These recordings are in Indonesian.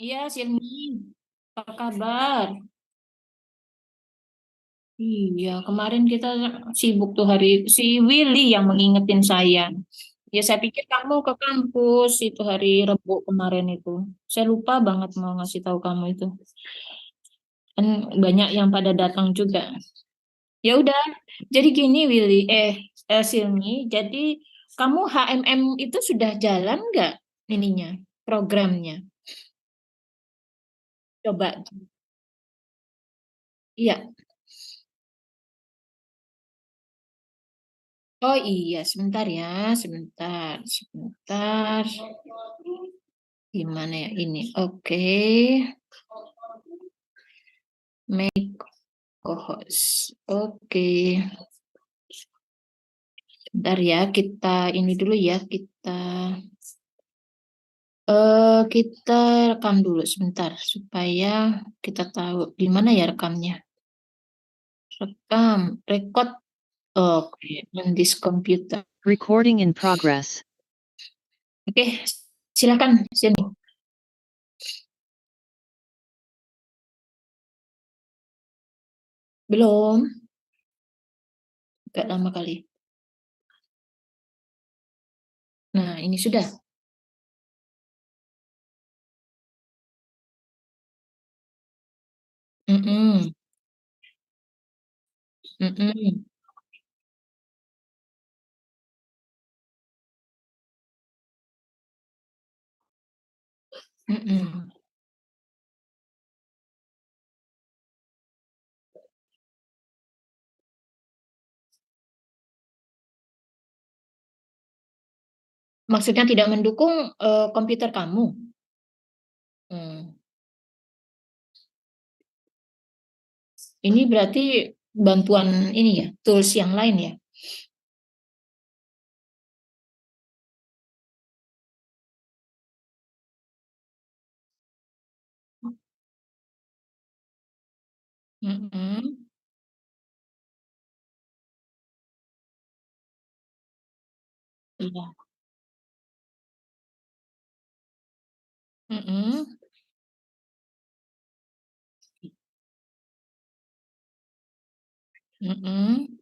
Iya, Silmi. Apa kabar? Iya, kemarin kita sibuk tuh hari si Willy yang mengingetin saya. Ya, saya pikir kamu ke kampus itu hari Rebo kemarin itu. Saya lupa banget mau ngasih tahu kamu itu. Kan banyak yang pada datang juga. Ya udah, jadi gini Willy, Silmi, jadi kamu HMM itu sudah jalan nggak ininya, programnya? Coba. Iya. Oh iya, sebentar ya, sebentar. Gimana ya ini? Oke, make co-host. Oke, sebentar ya, kita ini dulu ya, kita rekam dulu sebentar supaya kita tahu di mana ya rekamnya. Rekam, record. Oke, on this computer. Recording in progress. Oke, silakan sini. Belum, agak lama kali. Nah, ini sudah. Mm-mm, mm-mm, mm-mm. Maksudnya tidak mendukung komputer kamu. Hmm. Ini berarti bantuan ini ya, tools yang lain ya. Mm-mm. Iya. Mm-mm. Mm-mm.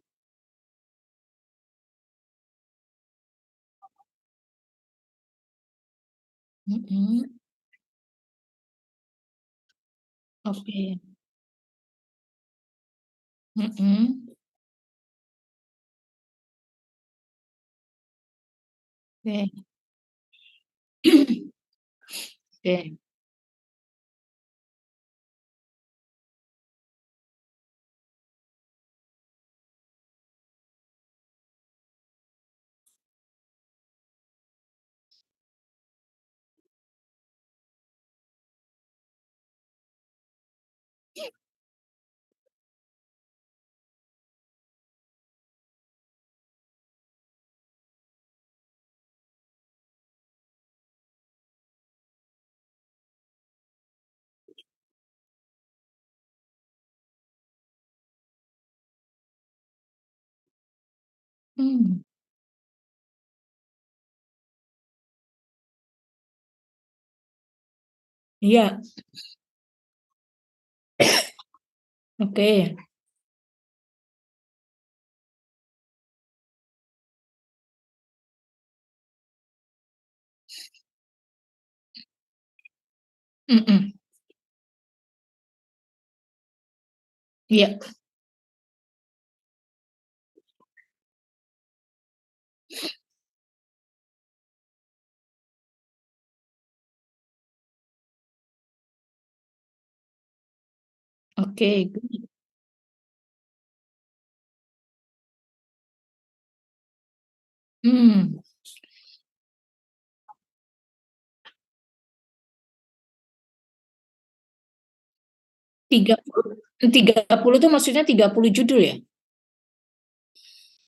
Mm-mm. Oke. Mm-mm. Oke. Oke. Hmm. Iya. Oke. Mm-mm. Iya. Oke. Hmm. 30 itu maksudnya 30 judul ya?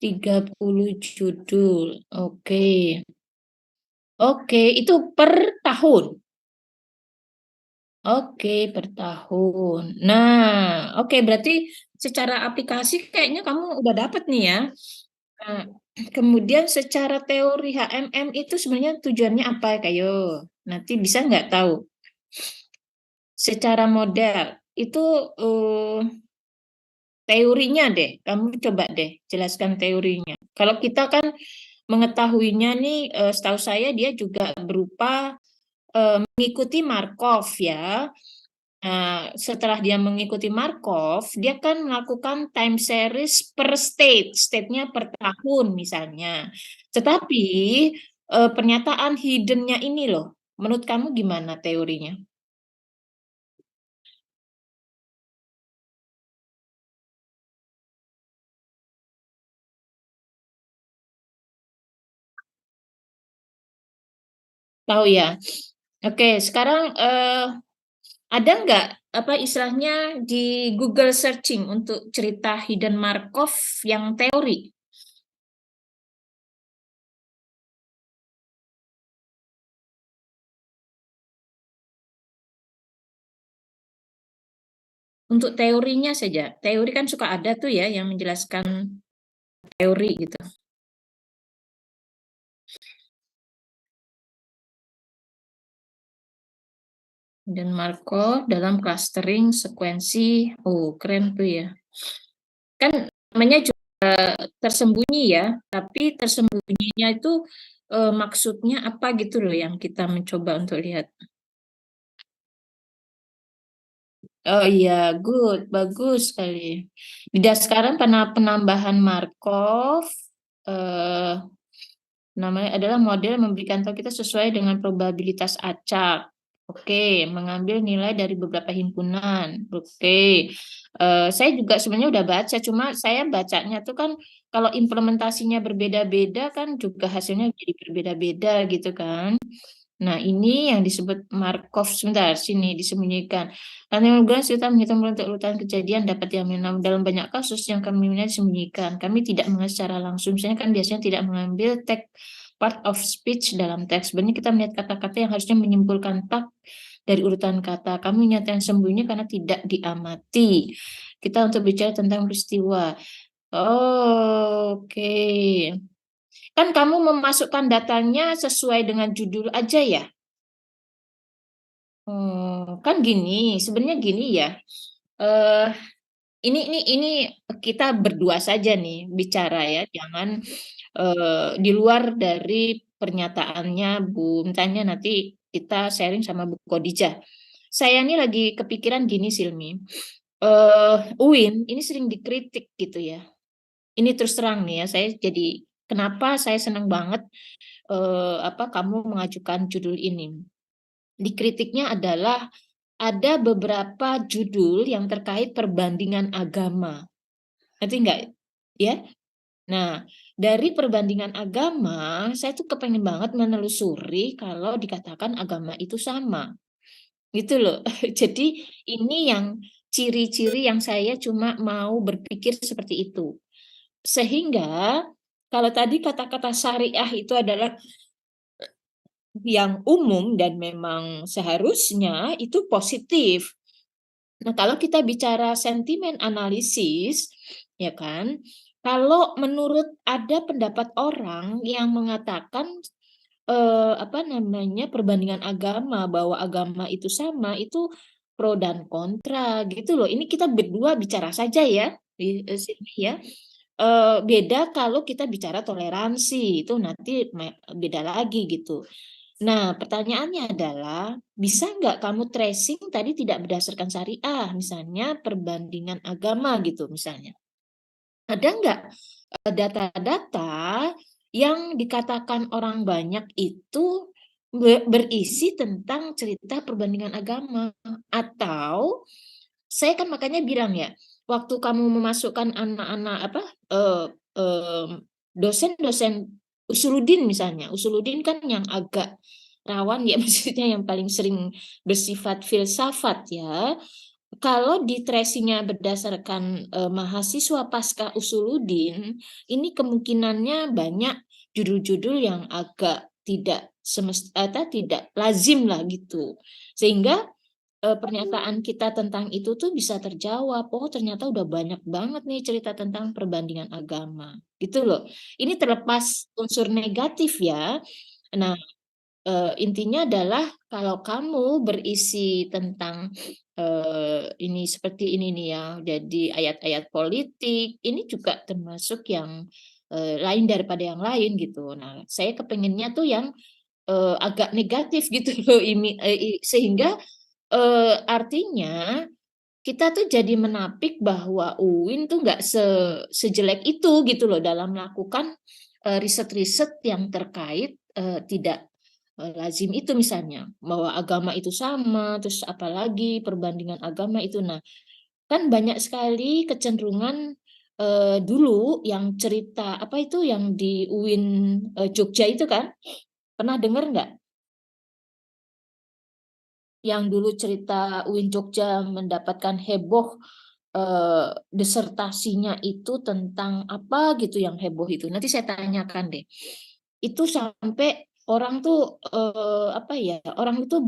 30 judul. Oke. Oke, itu per tahun. Oke, per tahun. Nah, oke berarti secara aplikasi kayaknya kamu udah dapet nih ya. Nah, kemudian secara teori HMM itu sebenarnya tujuannya apa, Kayo? Nanti bisa nggak tahu? secara model itu teorinya deh, kamu coba deh jelaskan teorinya. Kalau kita kan mengetahuinya nih, setahu saya dia juga berupa mengikuti Markov ya. Nah, setelah dia mengikuti Markov, dia kan melakukan time series per state, state-nya per tahun misalnya. Tetapi pernyataan hidden-nya ini loh, menurut kamu gimana teorinya? Tahu ya? Oke, sekarang ada nggak apa istilahnya di Google searching untuk cerita hidden Markov yang teori? Untuk teorinya saja. Teori kan suka ada tuh ya yang menjelaskan teori gitu. Dan Markov dalam clustering sekuensi. Oh, keren tuh ya. Kan namanya juga tersembunyi ya, tapi tersembunyinya itu maksudnya apa gitu loh yang kita mencoba untuk lihat. Oh iya, good, bagus sekali. Sekarang penambahan Markov eh, namanya adalah model memberikan tahu kita sesuai dengan probabilitas acak. Oke, mengambil nilai dari beberapa himpunan. Oke, saya juga sebenarnya udah baca, cuma saya bacanya tuh kan kalau implementasinya berbeda-beda kan juga hasilnya jadi berbeda-beda gitu kan. Nah, ini yang disebut Markov. Sebentar, sini disembunyikan. Nanti kemudian kita menghitung untuk urutan kejadian dapat diambil dalam banyak kasus yang kami minta disembunyikan. Kami tidak mengenai secara langsung. Misalnya kan biasanya tidak mengambil teks part of speech dalam teks. Sebenarnya kita melihat kata-kata yang harusnya menyimpulkan tak dari urutan kata. Kami nyatakan sembunyi karena tidak diamati. Kita untuk bicara tentang peristiwa. Oh, oke. Kan kamu memasukkan datanya sesuai dengan judul aja ya? Kan gini, sebenarnya gini ya. Eh, ini kita berdua saja nih bicara ya, jangan di luar dari pernyataannya Bu Tanya nanti kita sharing sama Bu Kodijah. Saya ini lagi kepikiran gini Silmi. UIN ini sering dikritik gitu ya. Ini terus terang nih ya, saya jadi kenapa saya senang banget apa kamu mengajukan judul ini. Dikritiknya adalah ada beberapa judul yang terkait perbandingan agama. Nanti enggak ya? Nah, dari perbandingan agama, saya tuh kepengen banget menelusuri kalau dikatakan agama itu sama. Gitu loh. Jadi ini yang ciri-ciri yang saya cuma mau berpikir seperti itu. Sehingga kalau tadi kata-kata syariah itu adalah yang umum dan memang seharusnya itu positif. Nah, kalau kita bicara sentimen analisis, ya kan, kalau menurut ada pendapat orang yang mengatakan apa namanya perbandingan agama bahwa agama itu sama itu pro dan kontra gitu loh. Ini kita berdua bicara saja ya di sini ya. Beda kalau kita bicara toleransi itu nanti beda lagi gitu. Nah, pertanyaannya adalah, bisa nggak kamu tracing tadi tidak berdasarkan syariah, misalnya perbandingan agama gitu misalnya. Ada nggak data-data yang dikatakan orang banyak itu berisi tentang cerita perbandingan agama? Atau saya kan makanya bilang ya, waktu kamu memasukkan anak-anak apa eh, eh, dosen-dosen usuludin misalnya, usuludin kan yang agak rawan ya maksudnya yang paling sering bersifat filsafat ya. Kalau di tracingnya berdasarkan mahasiswa pasca usuludin, ini kemungkinannya banyak judul-judul yang agak tidak tidak lazim lah gitu. Sehingga pernyataan kita tentang itu tuh bisa terjawab. Oh, ternyata udah banyak banget nih cerita tentang perbandingan agama. Gitu loh. Ini terlepas unsur negatif ya. Nah, intinya adalah kalau kamu berisi tentang ini seperti ini nih ya, jadi ayat-ayat politik, ini juga termasuk yang lain daripada yang lain gitu. Nah, saya kepengennya tuh yang agak negatif gitu loh, sehingga artinya kita tuh jadi menapik bahwa UIN tuh nggak sejelek itu gitu loh dalam melakukan riset-riset yang terkait tidak lazim itu misalnya bahwa agama itu sama, terus apalagi perbandingan agama itu. Nah, kan banyak sekali kecenderungan dulu yang cerita apa itu yang di UIN Jogja itu kan, pernah dengar nggak? Yang dulu cerita UIN Jogja mendapatkan heboh disertasinya itu tentang apa gitu yang heboh itu. Nanti saya tanyakan deh. Itu sampai orang tuh apa ya? Orang itu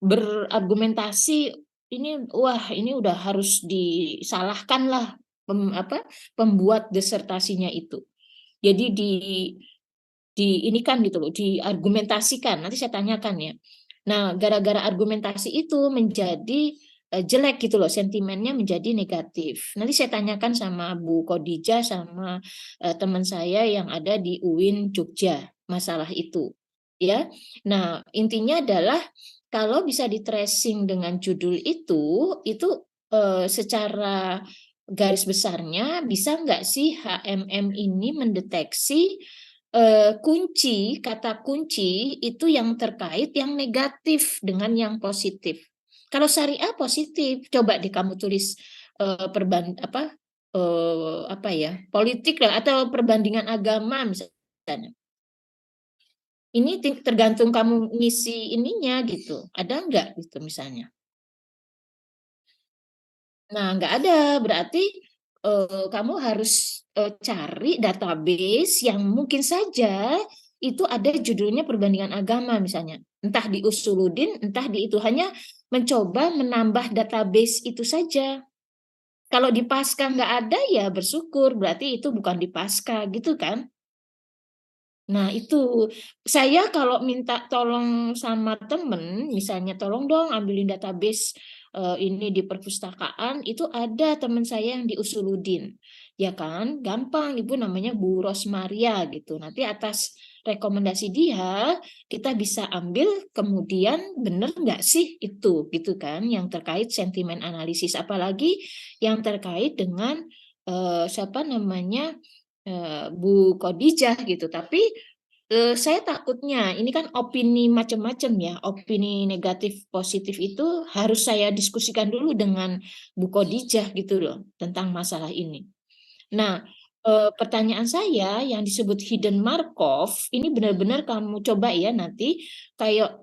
berargumentasi ini wah ini udah harus disalahkan lah pembuat disertasinya itu. Jadi ini kan gitu loh, diargumentasikan. Nanti saya tanyakan ya. Nah, gara-gara argumentasi itu menjadi jelek gitu loh, sentimennya menjadi negatif. Nanti saya tanyakan sama Bu Kodija sama teman saya yang ada di UIN Jogja masalah itu. Ya. Nah, intinya adalah kalau bisa di tracing dengan judul itu secara garis besarnya bisa nggak sih HMM ini mendeteksi kata kunci itu yang terkait yang negatif dengan yang positif. Kalau syariah positif, coba deh kamu tulis apa ya politik lah atau perbandingan agama misalnya. Ini tergantung kamu ngisi ininya gitu. Ada nggak gitu misalnya? Nah, nggak ada. Berarti kamu harus cari database yang mungkin saja itu ada judulnya perbandingan agama misalnya. Entah di Usuludin, entah di itu. Hanya mencoba menambah database itu saja. Kalau di Pasca nggak ada ya bersyukur. Berarti itu bukan di Pasca gitu kan. Nah, itu saya kalau minta tolong sama temen, misalnya tolong dong ambilin database ini di perpustakaan, itu ada teman saya yang di Usuludin. Ya kan, gampang, Ibu namanya Bu Rosmaria gitu. Nanti atas rekomendasi dia, kita bisa ambil kemudian bener nggak sih itu gitu kan, yang terkait sentimen analisis, apalagi yang terkait dengan siapa namanya Bu Khadijah gitu. Tapi saya takutnya ini kan opini macam-macam ya, opini negatif positif itu harus saya diskusikan dulu dengan Bu Khadijah gitu loh tentang masalah ini. Nah, pertanyaan saya yang disebut hidden Markov ini benar-benar kamu coba ya nanti kayak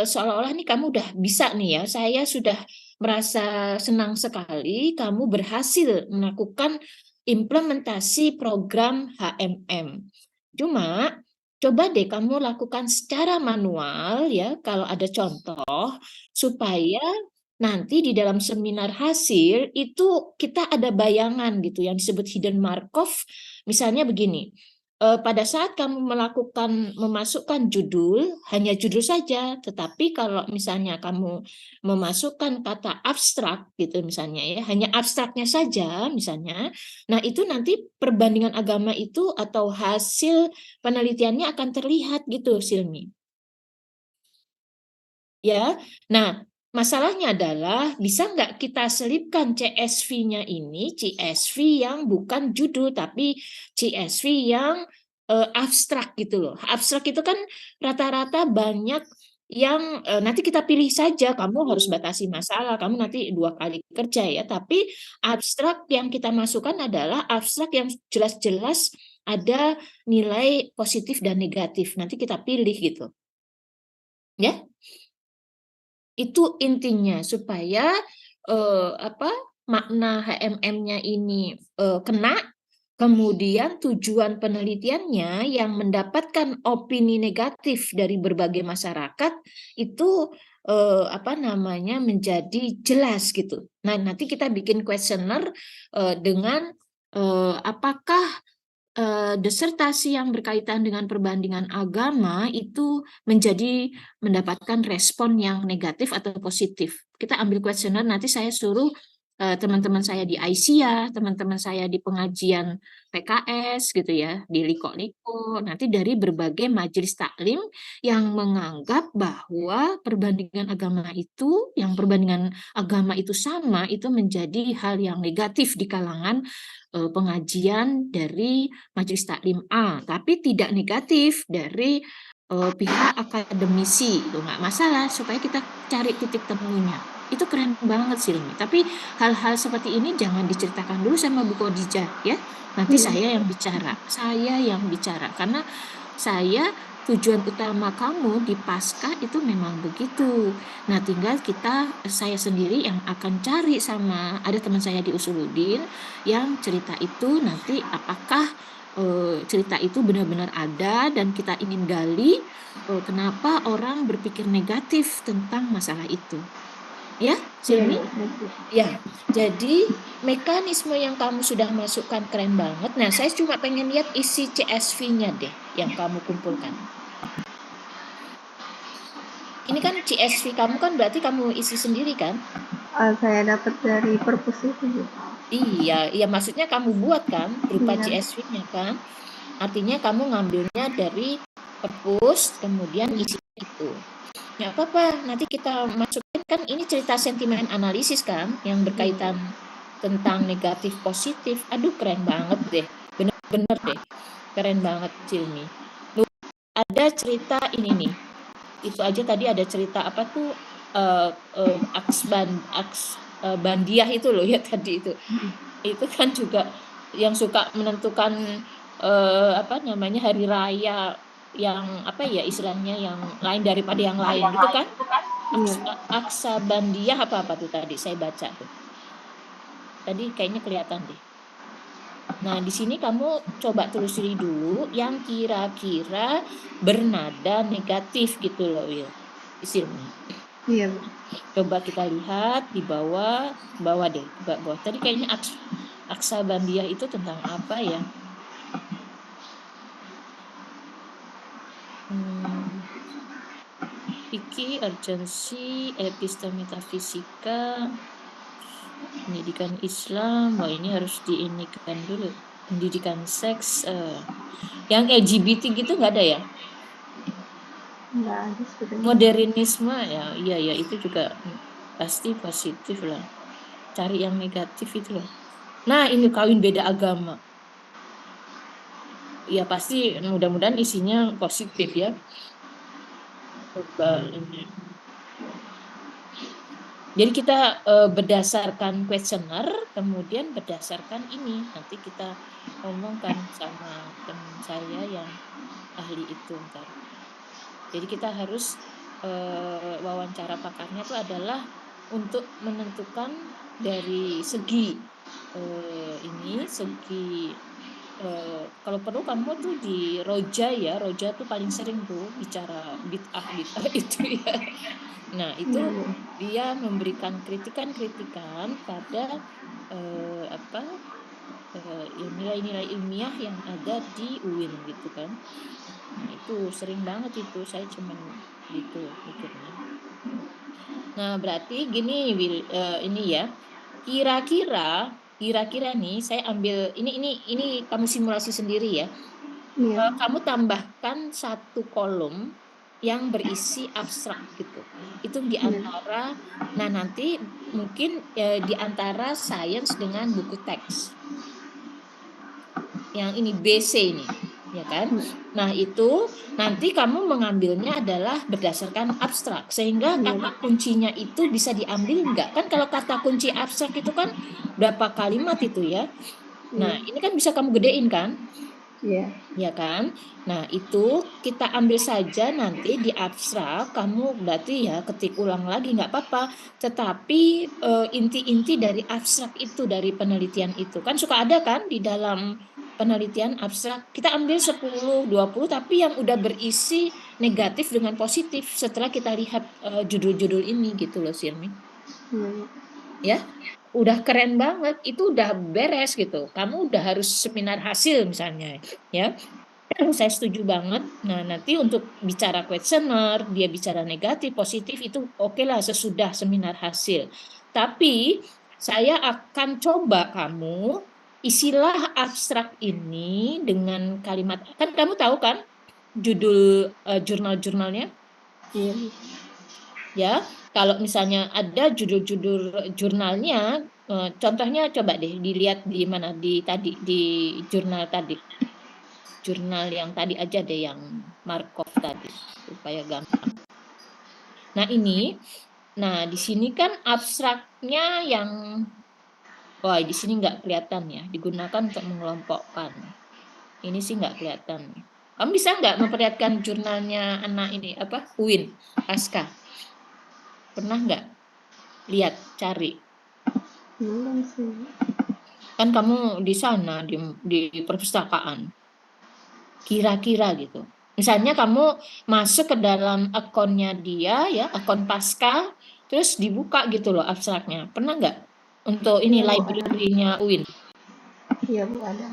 seolah-olah nih kamu udah bisa nih ya. Saya sudah merasa senang sekali kamu berhasil melakukan implementasi program HMM. Cuma coba deh kamu lakukan secara manual ya kalau ada contoh supaya nanti di dalam seminar hasil itu kita ada bayangan gitu yang disebut hidden Markov. Misalnya begini, pada saat kamu memasukkan judul, hanya judul saja, tetapi kalau misalnya kamu memasukkan kata abstrak gitu misalnya ya, hanya abstraknya saja misalnya, nah itu nanti perbandingan agama itu atau hasil penelitiannya akan terlihat gitu, Silmi. Ya, nah masalahnya adalah bisa nggak kita selipkan CSV-nya ini, CSV yang bukan judul tapi CSV yang abstrak gitu loh. Abstrak itu kan rata-rata banyak yang nanti kita pilih saja, kamu harus batasi masalah, kamu nanti 2 kali kerja ya. Tapi abstrak yang kita masukkan adalah abstrak yang jelas-jelas ada nilai positif dan negatif. Nanti kita pilih gitu. Ya, itu intinya supaya apa makna HMM-nya ini kena, kemudian tujuan penelitiannya yang mendapatkan opini negatif dari berbagai masyarakat itu apa namanya menjadi jelas gitu. Nah, nanti kita bikin kuesioner dengan apakah disertasi yang berkaitan dengan perbandingan agama itu mendapatkan respon yang negatif atau positif. Kita ambil kuesioner, nanti saya suruh teman-teman saya di Aisyah, teman-teman saya di pengajian PKS gitu ya, di Liko-Liko, nanti dari berbagai majelis taklim yang menganggap bahwa perbandingan agama itu sama, itu menjadi hal yang negatif di kalangan pengajian dari majelis taklim A, tapi tidak negatif dari pihak akademisi. Itu nggak masalah, supaya kita cari titik temunya. Itu keren banget sih, Lumi. Tapi hal-hal seperti ini jangan diceritakan dulu sama Bu Khadijah ya. Nanti saya yang bicara karena tujuan utama kamu di Paskah itu memang begitu. Nah, tinggal saya sendiri yang akan cari sama ada teman saya di Usuluddin yang cerita itu nanti apakah cerita itu benar-benar ada dan kita ingin gali kenapa orang berpikir negatif tentang masalah itu. Ya, Silmi? Ya, jadi mekanisme yang kamu sudah masukkan keren banget. Nah, saya cuma pengen lihat isi CSV-nya deh yang kamu kumpulkan. Ini kan CSV kamu kan berarti kamu isi sendiri kan? Saya dapat dari perpus itu. Iya, maksudnya kamu buat kan berupa Iya. CSV-nya kan? Artinya kamu ngambilnya dari perpus, kemudian isi itu. Ya apa-apa, nanti kita masukin kan ini cerita sentimen analisis kan, yang berkaitan tentang negatif positif. Aduh keren banget deh, bener-bener deh, keren banget Cilmi. Ada cerita ini nih, itu aja tadi ada cerita apa tuh Bandiah itu loh ya tadi itu kan juga yang suka menentukan hari raya yang istilahnya yang lain daripada yang lain gitu kan. Aksabandiah apa tuh tadi saya baca tuh. Tadi kayaknya kelihatan deh. Nah, di sini kamu coba telusuri dulu yang kira-kira bernada negatif gitu loh, Will. Di sini. Iya. Coba kita lihat di bawah deh, bawah. Tadi kayaknya Aksabandiah itu tentang apa ya? Fikih, urgensi, epistemetafisika, pendidikan Islam. Ini harus diinikan dulu. Pendidikan seks, yang LGBT gitu nggak ada ya? Nggak ada sebenarnya. Modernisme ya, iya itu juga pasti positif lah. Cari yang negatif itu loh. Nah, ini kawin beda agama. Ya pasti mudah-mudahan isinya positif ya. Coba ini. Jadi kita berdasarkan kuesioner, kemudian berdasarkan ini nanti kita ngomongkan sama teman saya yang ahli itu ntar. Jadi kita harus wawancara pakarnya itu adalah untuk menentukan dari segi kalau perlu kamu tuh di Roja ya, Roja tuh paling sering tuh bicara bid'ah itu ya. Nah, itu dia memberikan kritikan pada nilai-nilai ilmiah yang ada di UIN gitu kan. Nah, itu sering banget itu saya cuman gitu mikirnya. Nah, berarti gini ini ya. Kira-kira nih saya ambil ini kamu simulasi sendiri ya. Kamu tambahkan satu kolom yang berisi abstrak gitu. Itu di antara, nah nanti mungkin di antara sains dengan buku teks. Yang ini BC ini, ya kan? Nah itu nanti kamu mengambilnya adalah berdasarkan abstrak, sehingga kata kuncinya itu bisa diambil enggak? Kan kalau kata kunci abstrak itu kan berapa kalimat itu ya? Nah ini kan bisa kamu gedein kan? Iya. Ya kan? Nah, itu kita ambil saja nanti di abstrak, kamu berarti ya ketik ulang lagi nggak apa-apa. Tetapi inti-inti dari abstrak itu, dari penelitian itu. Kan suka ada kan di dalam penelitian abstrak, kita ambil 10, 20, tapi yang udah berisi negatif dengan positif setelah kita lihat judul-judul ini gitu loh, Sirmi. Ya? udah keren banget, itu udah beres gitu. Kamu udah harus seminar hasil misalnya, ya. Saya setuju banget. Nah, nanti untuk bicara questionnaire, dia bicara negatif, positif, itu oke lah sesudah seminar hasil. Tapi saya akan coba kamu isilah abstrak ini dengan kalimat, kan kamu tahu kan judul jurnal-jurnalnya? Iya. Ya, kalau misalnya ada judul-judul jurnalnya, contohnya coba deh dilihat di mana di jurnal tadi. Jurnal yang tadi aja deh yang Markov tadi supaya gampang. Nah, di sini kan abstraknya yang di sini nggak kelihatan ya, digunakan untuk mengelompokkan. Ini sih nggak kelihatan. Kamu bisa nggak memperlihatkan jurnalnya anak ini apa? UIN, Pasca. Pernah nggak lihat, cari? Belum sih. Kan kamu di sana di perpustakaan. Kira-kira gitu. Misalnya kamu masuk ke dalam akunnya dia ya, akun Pasca, terus dibuka gitu loh abstraknya. Pernah nggak? Untuk ini Iya, Bu, ada. library-nya UIN. Iya, Bu, ada.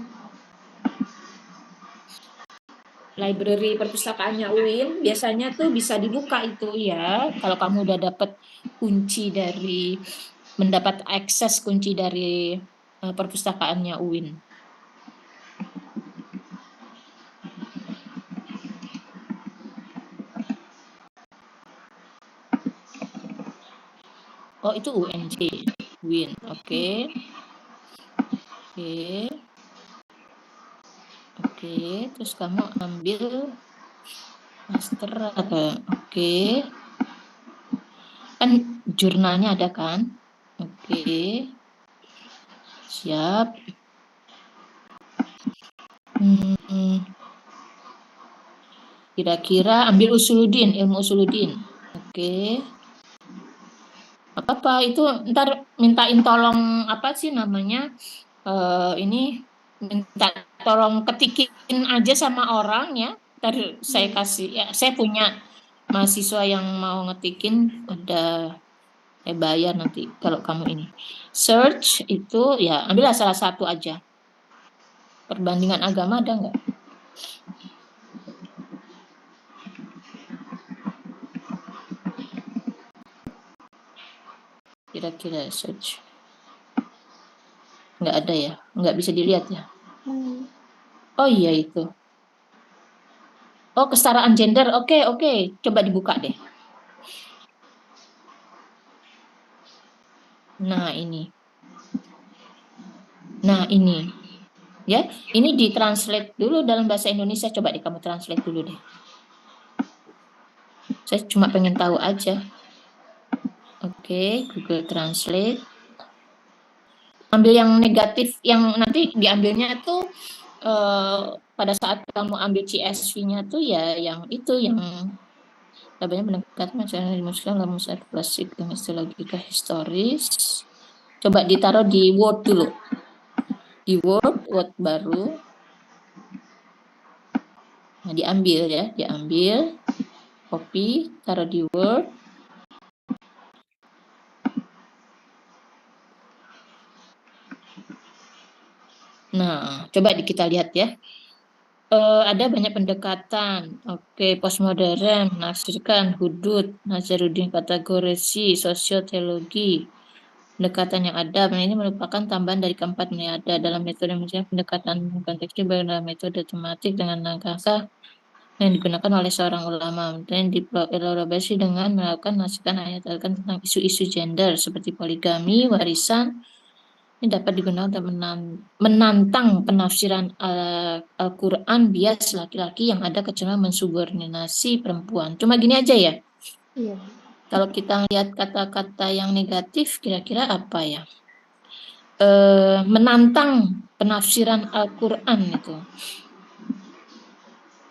Library perpustakaannya UIN biasanya tuh bisa dibuka itu ya. Kalau kamu udah dapat kunci dari mendapat akses kunci dari perpustakaannya UIN. Oh, itu UNJ, UIN. Oke. Oke, terus kamu ambil master atau oke. Kan jurnalnya ada kan? Oke. Siap. Kira-kira ambil usuluddin, ilmu usuluddin. Oke. Apa itu ntar mintain tolong apa sih namanya? Ini minta tolong ketikin aja sama orang ya. Ntar saya kasih ya, saya punya mahasiswa yang mau ngetikin, ada bayar nanti kalau kamu ini. Search itu ya ambillah salah satu aja. Perbandingan agama ada nggak? Kira-kira search. Nggak ada ya? Nggak bisa dilihat ya? Oh iya itu. Oh, kesetaraan gender. Oke. Coba dibuka deh. Nah, ini. Ya, ini ditranslate dulu dalam bahasa Indonesia. Coba deh kamu translate dulu deh. Saya cuma pengen tahu aja. Oke, Google Translate. Ambil yang negatif, yang nanti diambilnya itu pada saat kamu ambil CSV-nya tuh ya yang itu yang labelnya pendekatan masalah dimasukkan dalam masalah klasik dengan istilah logika historis. Coba ditaruh di Word dulu. Di Word baru. Nah, diambil ya, copy, taruh di Word. Nah, coba kita lihat ya. Ada banyak pendekatan. Oke, postmodern, menafsirkan, hudud, Nazaruddin kategorisi, sosioteologi. Pendekatan yang ada, ini merupakan tambahan dari keempat yang ada dalam metode misalnya pendekatan konteksnya dalam metode tematik dengan langkah yang digunakan oleh seorang ulama dan dielaborasi dengan melakukan masukan ayat tentang isu-isu gender seperti poligami, warisan. Ini dapat digunakan untuk menantang penafsiran Al-Quran bias laki-laki yang ada kecenderungan mensubordinasi perempuan. Cuma gini aja ya. Iya. Kalau kita lihat kata-kata yang negatif, kira-kira apa ya? Menantang penafsiran Al-Quran itu.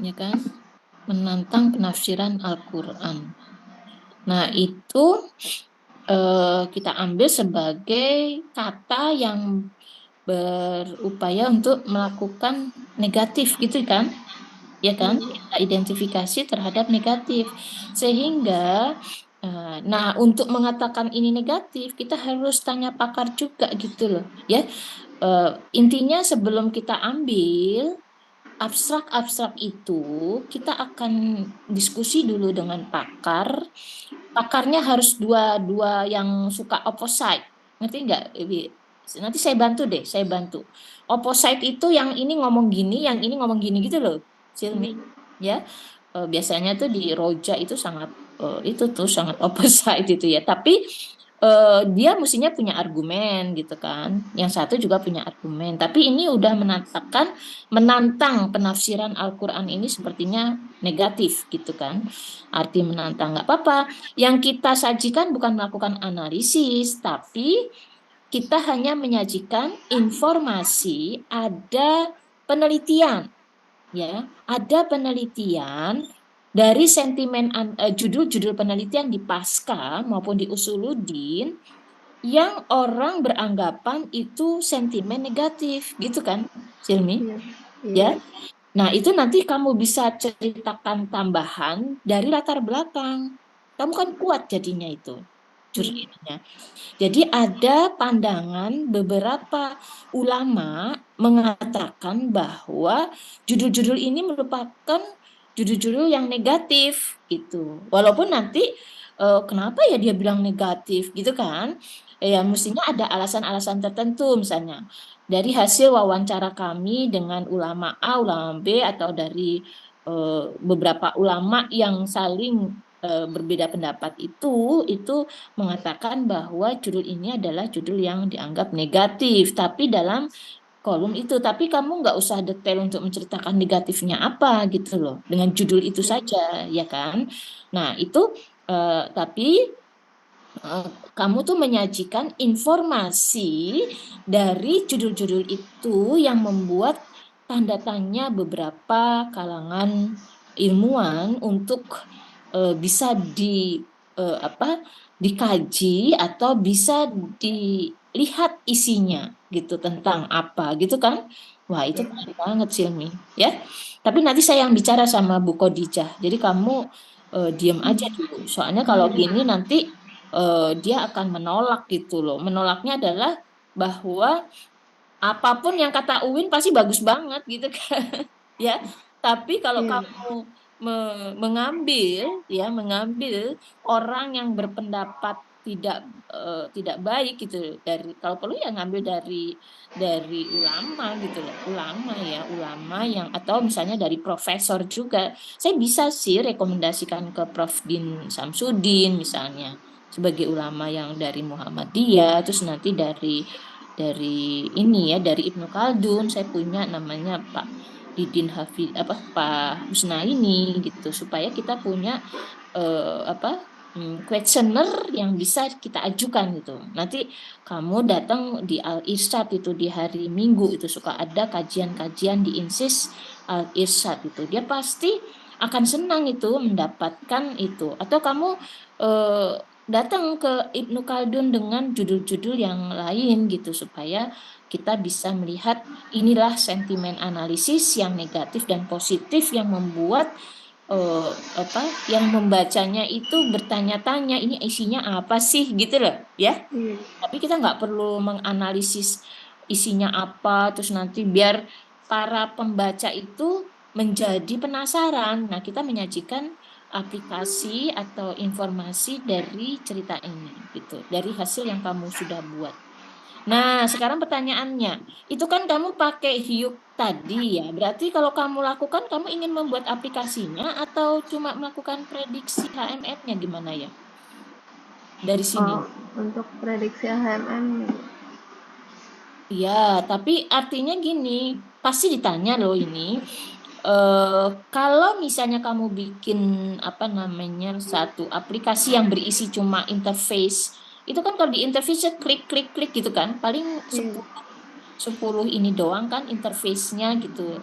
Ya kan? Menantang penafsiran Al-Quran. Nah, itu kita ambil sebagai kata yang berupaya untuk melakukan negatif gitu kan, ya kan, kita identifikasi terhadap negatif sehingga Nah, untuk mengatakan ini negatif, kita harus tanya pakar juga gitu loh, ya. Intinya sebelum kita ambil abstrak-abstrak itu, kita akan diskusi dulu dengan pakar. Pakarnya harus dua yang suka opposite. Ngerti nggak, Ibi? Nanti saya bantu deh, saya bantu. Opposite itu yang ini ngomong gini, yang ini ngomong gini gitu loh, Silmi. Iya. Ya, biasanya tuh di Roja itu sangat itu tuh sangat opposite itu ya. Tapi dia mestinya punya argumen gitu kan. Yang satu juga punya argumen. Tapi ini udah menantang penafsiran Al-Quran ini sepertinya negatif gitu kan. Arti menantang nggak apa-apa. Yang kita sajikan bukan melakukan analisis, tapi kita hanya menyajikan informasi, ada penelitian, ya, ada penelitian dari judul-judul penelitian di Pasca maupun di Usuluddin yang orang beranggapan itu sentimen negatif, gitu kan, Silmi? Iya. Iya. Ya. Nah, itu nanti kamu bisa ceritakan tambahan dari latar belakang. Kamu kan kuat jadinya itu. Jurinya. Jadi ada pandangan beberapa ulama mengatakan bahwa judul-judul ini merupakan judul-judul yang negatif gitu. Walaupun nanti kenapa ya dia bilang negatif gitu kan? Ya mestinya ada alasan-alasan tertentu misalnya dari hasil wawancara kami dengan ulama A, ulama B atau dari beberapa ulama yang saling berbeda pendapat itu mengatakan bahwa judul ini adalah judul yang dianggap negatif, tapi dalam kolom itu. Tapi kamu nggak usah detail untuk menceritakan negatifnya apa gitu loh, dengan judul itu Iya. saja, ya kan? Nah, itu tapi kamu tuh menyajikan informasi dari judul-judul itu yang membuat tanda tanya beberapa kalangan ilmuwan untuk bisa apa dikaji atau bisa dilihat isinya gitu tentang apa gitu kan. Wah, itu Iya. keren banget Silmi, ya. Tapi nanti saya yang bicara sama Bu Khadijah. Jadi kamu diem aja dulu. Soalnya kalau gini nanti dia akan menolak gitu loh. Menolaknya adalah bahwa apapun yang kata Uwin pasti bagus banget gitu kan. Ya. Tapi kalau Iya. kamu mengambil orang yang berpendapat tidak baik gitu dari kalau perlu ya ngambil dari ulama gitu loh. Ulama yang atau misalnya dari profesor juga. Saya bisa sih rekomendasikan ke Prof. Din Samsudin misalnya sebagai ulama yang dari Muhammadiyah, terus nanti dari ini ya dari Ibnu Khaldun saya punya namanya Pak Didin Hafid apa Pak Husnaini gitu supaya kita punya questioner yang bisa kita ajukan gitu. Nanti kamu datang di Al Irsyad itu di hari Minggu itu suka ada kajian-kajian di Insis Al Irsyad itu. Dia pasti akan senang itu mendapatkan itu. Atau kamu eh, datang ke Ibnu Khaldun dengan judul-judul yang lain gitu supaya kita bisa melihat inilah sentimen analisis yang negatif dan positif yang membuat yang membacanya itu bertanya-tanya ini isinya apa sih gitu loh ya. Iya. Tapi kita nggak perlu menganalisis isinya apa terus nanti biar para pembaca itu menjadi penasaran. Nah, kita menyajikan aplikasi atau informasi dari cerita ini gitu, dari hasil yang kamu sudah buat. Nah, sekarang pertanyaannya, itu kan kamu pakai Hyuk tadi ya. Berarti kalau kamu lakukan, kamu ingin membuat aplikasinya atau cuma melakukan prediksi HMN-nya gimana ya? Dari sini. Oh, untuk prediksi HMM Iya, tapi artinya gini, pasti ditanya loh ini. Kalau misalnya kamu bikin apa namanya satu aplikasi yang berisi cuma interface, itu kan kalau di interface klik klik klik gitu kan, paling iya. 10 ini doang kan interface-nya gitu.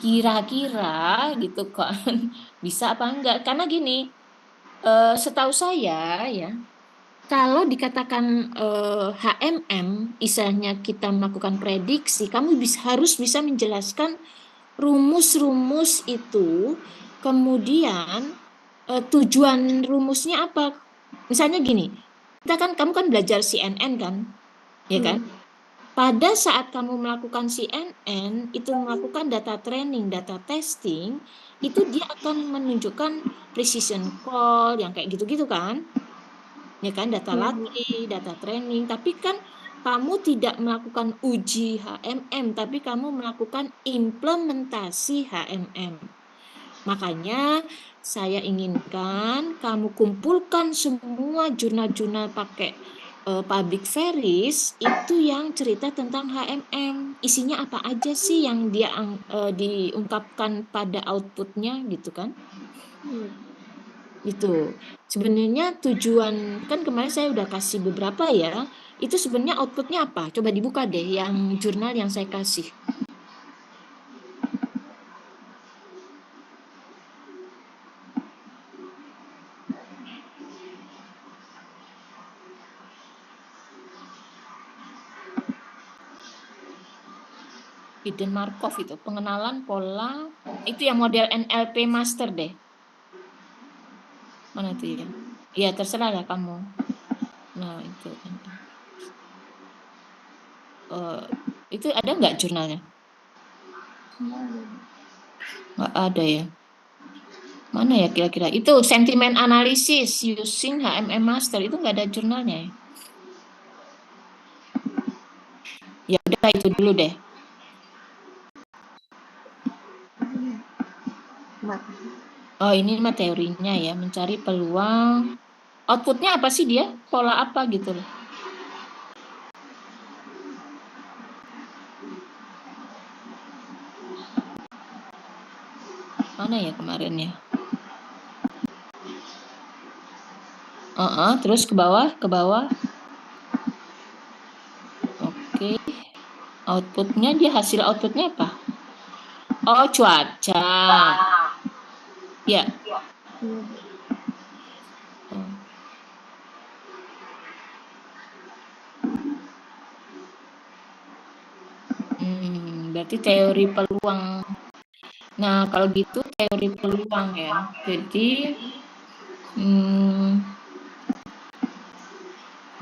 Kira-kira gitu kan bisa apa enggak? Karena gini, setahu saya ya, kalau dikatakan HMM, misalnya kita melakukan prediksi, kamu harus bisa menjelaskan rumus-rumus itu, kemudian tujuan rumusnya apa? Misalnya gini, kamu kan belajar CNN kan, ya kan? Pada saat kamu melakukan CNN, itu melakukan data training, data testing, itu dia akan menunjukkan precision call yang kayak gitu-gitu kan? Ya kan, data Iya, Bu. latih, data training, tapi kan kamu tidak melakukan uji HMM, tapi kamu melakukan implementasi HMM. Makanya saya inginkan kamu kumpulkan semua jurnal-jurnal pakai public varies itu yang cerita tentang HMM. Isinya apa aja sih yang dia diungkapkan pada outputnya gitu kan? Iya. Itu sebenarnya tujuan kan kemarin saya udah kasih beberapa ya. Itu sebenarnya outputnya apa? Coba dibuka deh yang jurnal yang saya kasih. Hidden Markov itu pengenalan pola itu yang model NLP Master deh. Mana itu ya? Ya terserah lah kamu. Nah itu itu ada nggak jurnalnya? Nggak ada ya. Mana ya kira-kira? Itu sentiment analysis using HMM Master itu nggak ada jurnalnya ya? Ya udah itu dulu deh. Mbak. Oh ini mah teorinya ya, mencari peluang. Outputnya apa sih dia? Pola apa gitu loh? Mana ya kemarin ya? Terus ke bawah, ke bawah. Oke. Outputnya dia hasil outputnya apa? Oh cuaca. Ya. Iya. Oh. Berarti teori peluang. Nah, kalau gitu teori peluang ya. Jadi,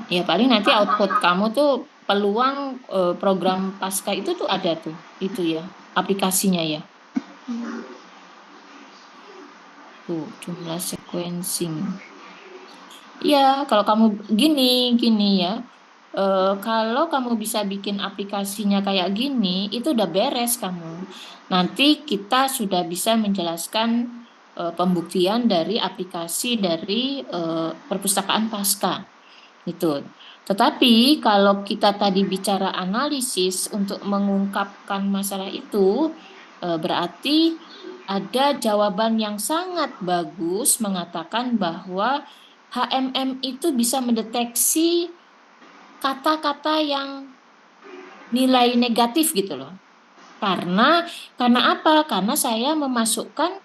ya paling nanti output kamu tuh peluang program pasca itu tuh ada tuh, itu ya, aplikasinya ya. Tuh, jumlah sequencing. Iya, kalau kamu gini ya. Kalau kamu bisa bikin aplikasinya kayak gini, itu udah beres kamu. Nanti kita sudah bisa menjelaskan pembuktian dari aplikasi dari perpustakaan pasca. Itu. Tetapi kalau kita tadi bicara analisis untuk mengungkapkan masalah itu, berarti ada jawaban yang sangat bagus mengatakan bahwa HMM itu bisa mendeteksi kata-kata yang nilai negatif gitu loh. Karena apa? Karena saya memasukkan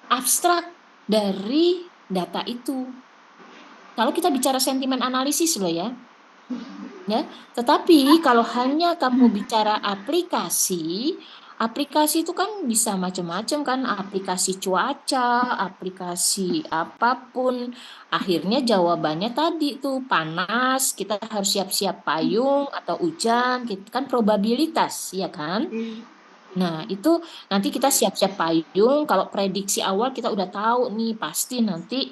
abstrak dari data itu. Kalau kita bicara sentimen analisis loh ya. Ya, tetapi kalau hanya kamu bicara aplikasi, aplikasi itu kan bisa macam-macam kan, aplikasi cuaca, aplikasi apapun. Akhirnya jawabannya tadi tuh panas, kita harus siap-siap payung atau hujan, gitu kan probabilitas, ya kan? Nah, itu nanti kita siap-siap payung, kalau prediksi awal kita udah tahu nih pasti nanti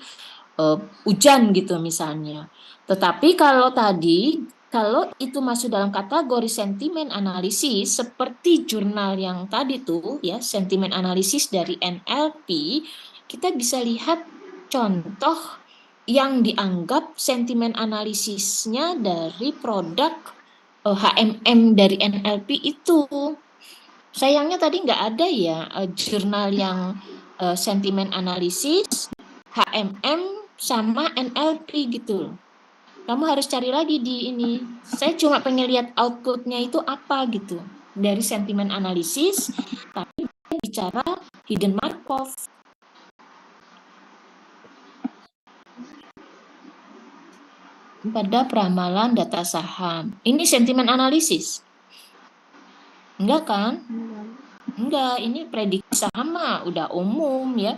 hujan gitu misalnya. Tetapi kalau itu masuk dalam kategori sentimen analisis seperti jurnal yang tadi tuh ya, sentimen analisis dari NLP, kita bisa lihat contoh yang dianggap sentimen analisisnya dari produk HMM dari NLP itu. Sayangnya tadi nggak ada ya jurnal yang sentimen analisis, HMM, sama NLP gitu. Kamu harus cari lagi di ini. Saya cuma pengen lihat outputnya itu apa gitu. Dari sentimen analisis, tapi bicara hidden Markov. Pada peramalan data saham. Ini sentimen analisis. Enggak kan? Enggak, ini prediksi saham mah udah umum ya.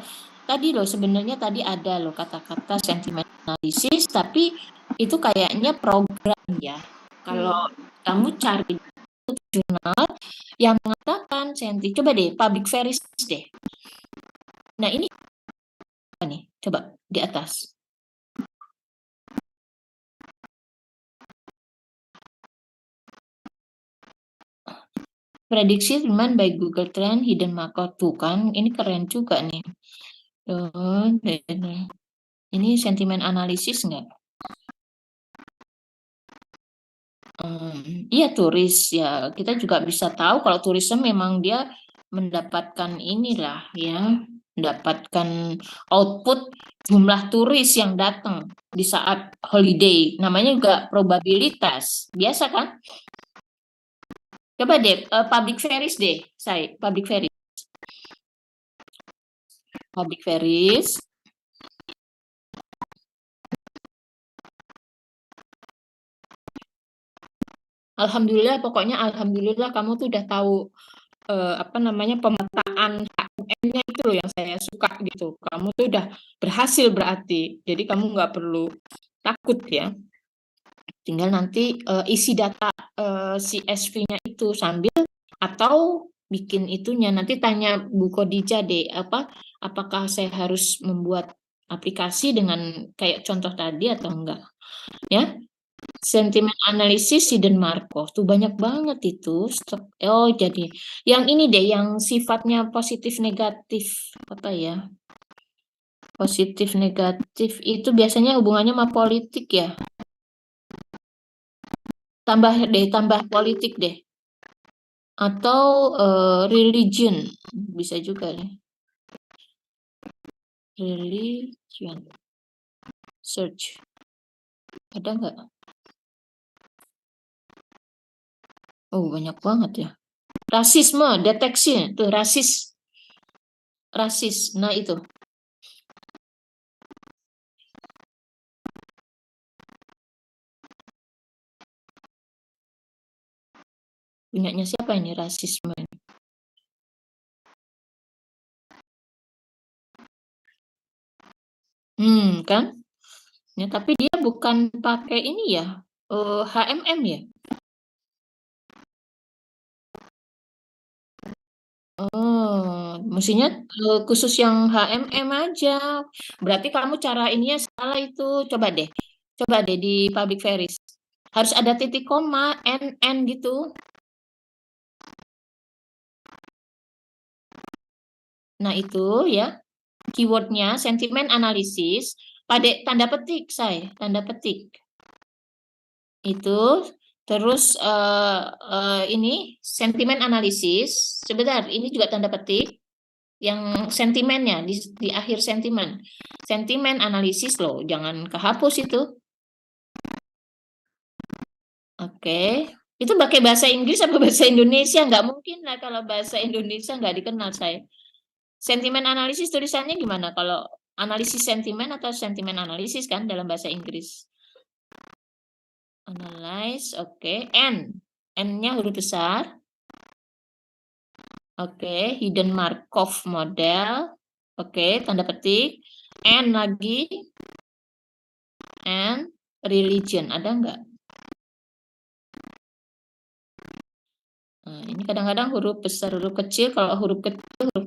Tadi loh sebenarnya tadi ada loh kata-kata sentimen analisis, tapi itu kayaknya program ya. Kalau kamu cari jurnal yang mengatakan coba deh public varies deh. Nah ini apa nih? Coba di atas. Prediksi demand by Google Trend hidden market tuh kan, ini keren juga nih. Ini sentimen analisis nggak? Iya turis ya, kita juga bisa tahu kalau turisme memang dia mendapatkan inilah ya, mendapatkan output jumlah turis yang datang di saat holiday. Namanya juga probabilitas, biasa kan? Coba deh public varies deh, saya public varies. Public varies. Alhamdulillah, pokoknya alhamdulillah kamu tuh udah tahu apa namanya pemetaan HMM-nya itu loh yang saya suka gitu. Kamu tuh udah berhasil berarti. Jadi kamu nggak perlu takut ya. Tinggal nanti isi data CSV-nya itu sambil atau bikin itunya. Nanti tanya Bu Khadijah deh apakah saya harus membuat aplikasi dengan kayak contoh tadi atau enggak. Ya. Sentimen analisis hidden Markov tuh banyak banget itu. Oh, jadi yang ini deh yang sifatnya positif negatif apa ya? Positif negatif itu biasanya hubungannya sama politik ya. Tambah politik deh. Atau religion bisa juga nih. Religion. Search. Ada nggak? Oh, banyak banget ya. Rasisme, deteksi tuh rasis. Nah itu. Punyanya siapa ini rasisme? Kan? Ya, tapi dia bukan pakai ini ya, HMM ya? Oh, mestinya khusus yang HMM aja. Berarti kamu cara ininya salah itu. Coba deh di public varies. Harus ada titik koma, n gitu. Nah itu ya, keywordnya sentimen analisis, pada tanda petik saya, tanda petik. Itu terus ini sentimen analisis. Sebentar, ini juga tanda petik yang sentimennya di akhir sentimen analisis loh, jangan kehapus itu. Oke. Itu pakai bahasa Inggris apa bahasa Indonesia? Nggak mungkin lah kalau bahasa Indonesia nggak dikenal saya. Sentimen analisis tulisannya gimana? Kalau analisis sentimen atau sentimen analisis kan dalam bahasa Inggris? Analyze, oke. N-nya huruf besar. Oke, hidden Markov model. Oke, tanda petik. N lagi. And religion, ada nggak? Nah, ini kadang-kadang huruf besar, huruf kecil. Kalau huruf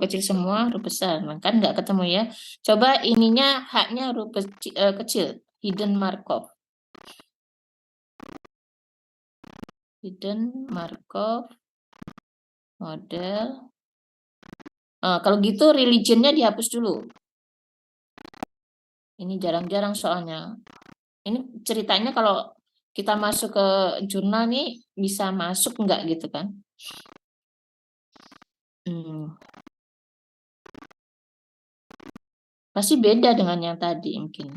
kecil semua, huruf besar. Kan nggak ketemu ya. Coba ininya, H-nya huruf kecil. Hidden Markov. Hidden Markov model. Kalau gitu religionnya dihapus dulu. Ini jarang-jarang soalnya. Ini ceritanya kalau kita masuk ke jurnal nih bisa masuk nggak gitu kan? Pasti beda dengan yang tadi mungkin.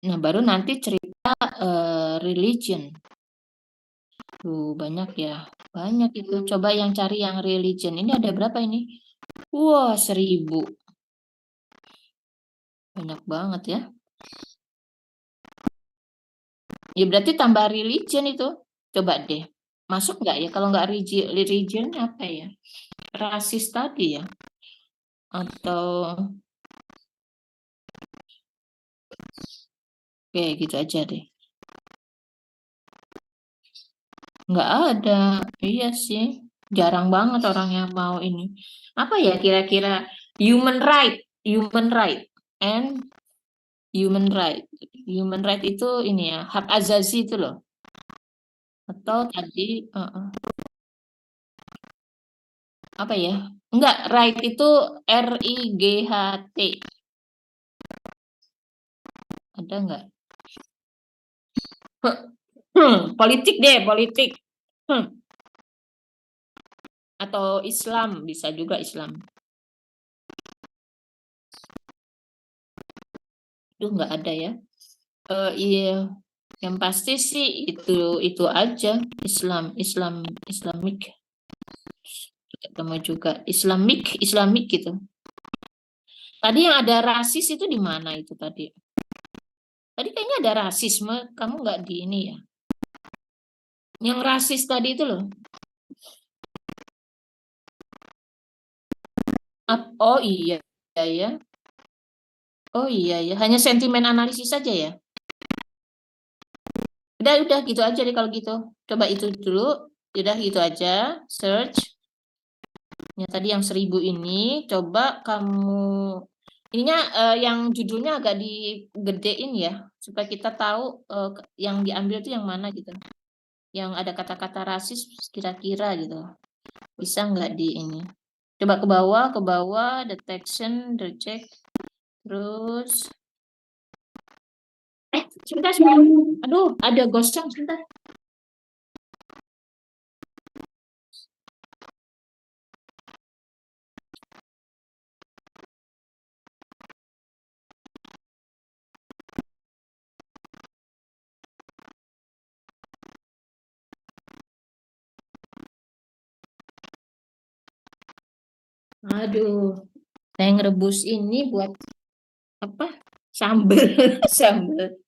Nah, baru nanti cerita religion. Tuh, banyak ya. Banyak itu. Coba yang cari yang religion. Ini ada berapa ini? Wah, 1000. Banyak banget ya. Ya berarti tambah religion itu. Coba deh. Masuk nggak ya? Kalau nggak religion apa ya? Rasis tadi ya? Atau kayak gitu aja deh. Nggak ada. Iya sih. Jarang banget orang yang mau ini. Apa ya kira-kira human right, human right, and human right. Human right itu ini ya, hak asasi itu loh. Atau tadi apa ya? Enggak, right itu RIGHT. Ada enggak? Politik deh, politik. Hmm. Atau Islam, bisa juga Islam. Duh, nggak ada ya. Iya, yang pasti sih itu aja Islamik. Ketemu juga Islamik gitu. Tadi yang ada rasis itu di mana itu tadi? Tadi kayaknya ada rasisme, kamu nggak di ini ya? Yang rasis tadi itu loh. Oh iya, iya ya. Oh iya ya. Hanya sentimen analisis saja ya. Udah gitu aja deh kalau gitu. Coba itu dulu. Udah gitu aja. Search. Ya, tadi yang 1000 ini. Coba kamu. Ininya yang judulnya agak digedein ya. Supaya kita tahu yang diambil itu yang mana gitu. Yang ada kata-kata rasis kira-kira gitu. Bisa nggak di ini? Coba ke bawah, detection, reject. Terus. Sebentar, sebentar. Aduh, ada gosong sebentar. Aduh, saya ngerebus ini buat apa? Sambel, sambel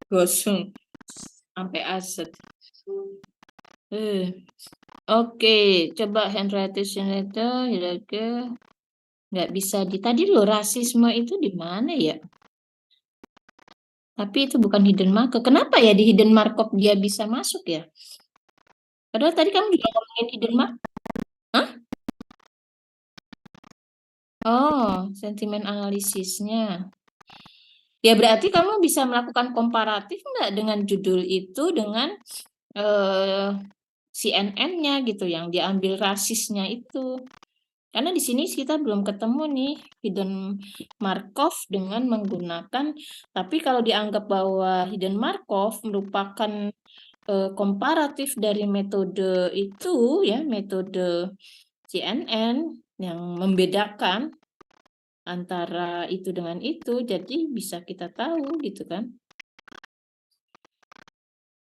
gosong sampai aset. Eh, Oke, coba handwriting itu, nggak bisa di tadi loh rasisme itu di mana ya? Tapi itu bukan hidden markup. Kenapa ya di hidden markup dia bisa masuk ya? Padahal tadi kamu juga ngomongin hidden markup. Hah? Oh, sentimen analisisnya. Ya berarti kamu bisa melakukan komparatif nggak dengan judul itu dengan eh, CNN-nya gitu yang diambil rasisnya itu. Karena di sini kita belum ketemu nih hidden Markov dengan menggunakan, tapi kalau dianggap bahwa hidden Markov merupakan komparatif dari metode itu ya, metode CNN yang membedakan antara itu dengan itu, jadi bisa kita tahu gitu kan.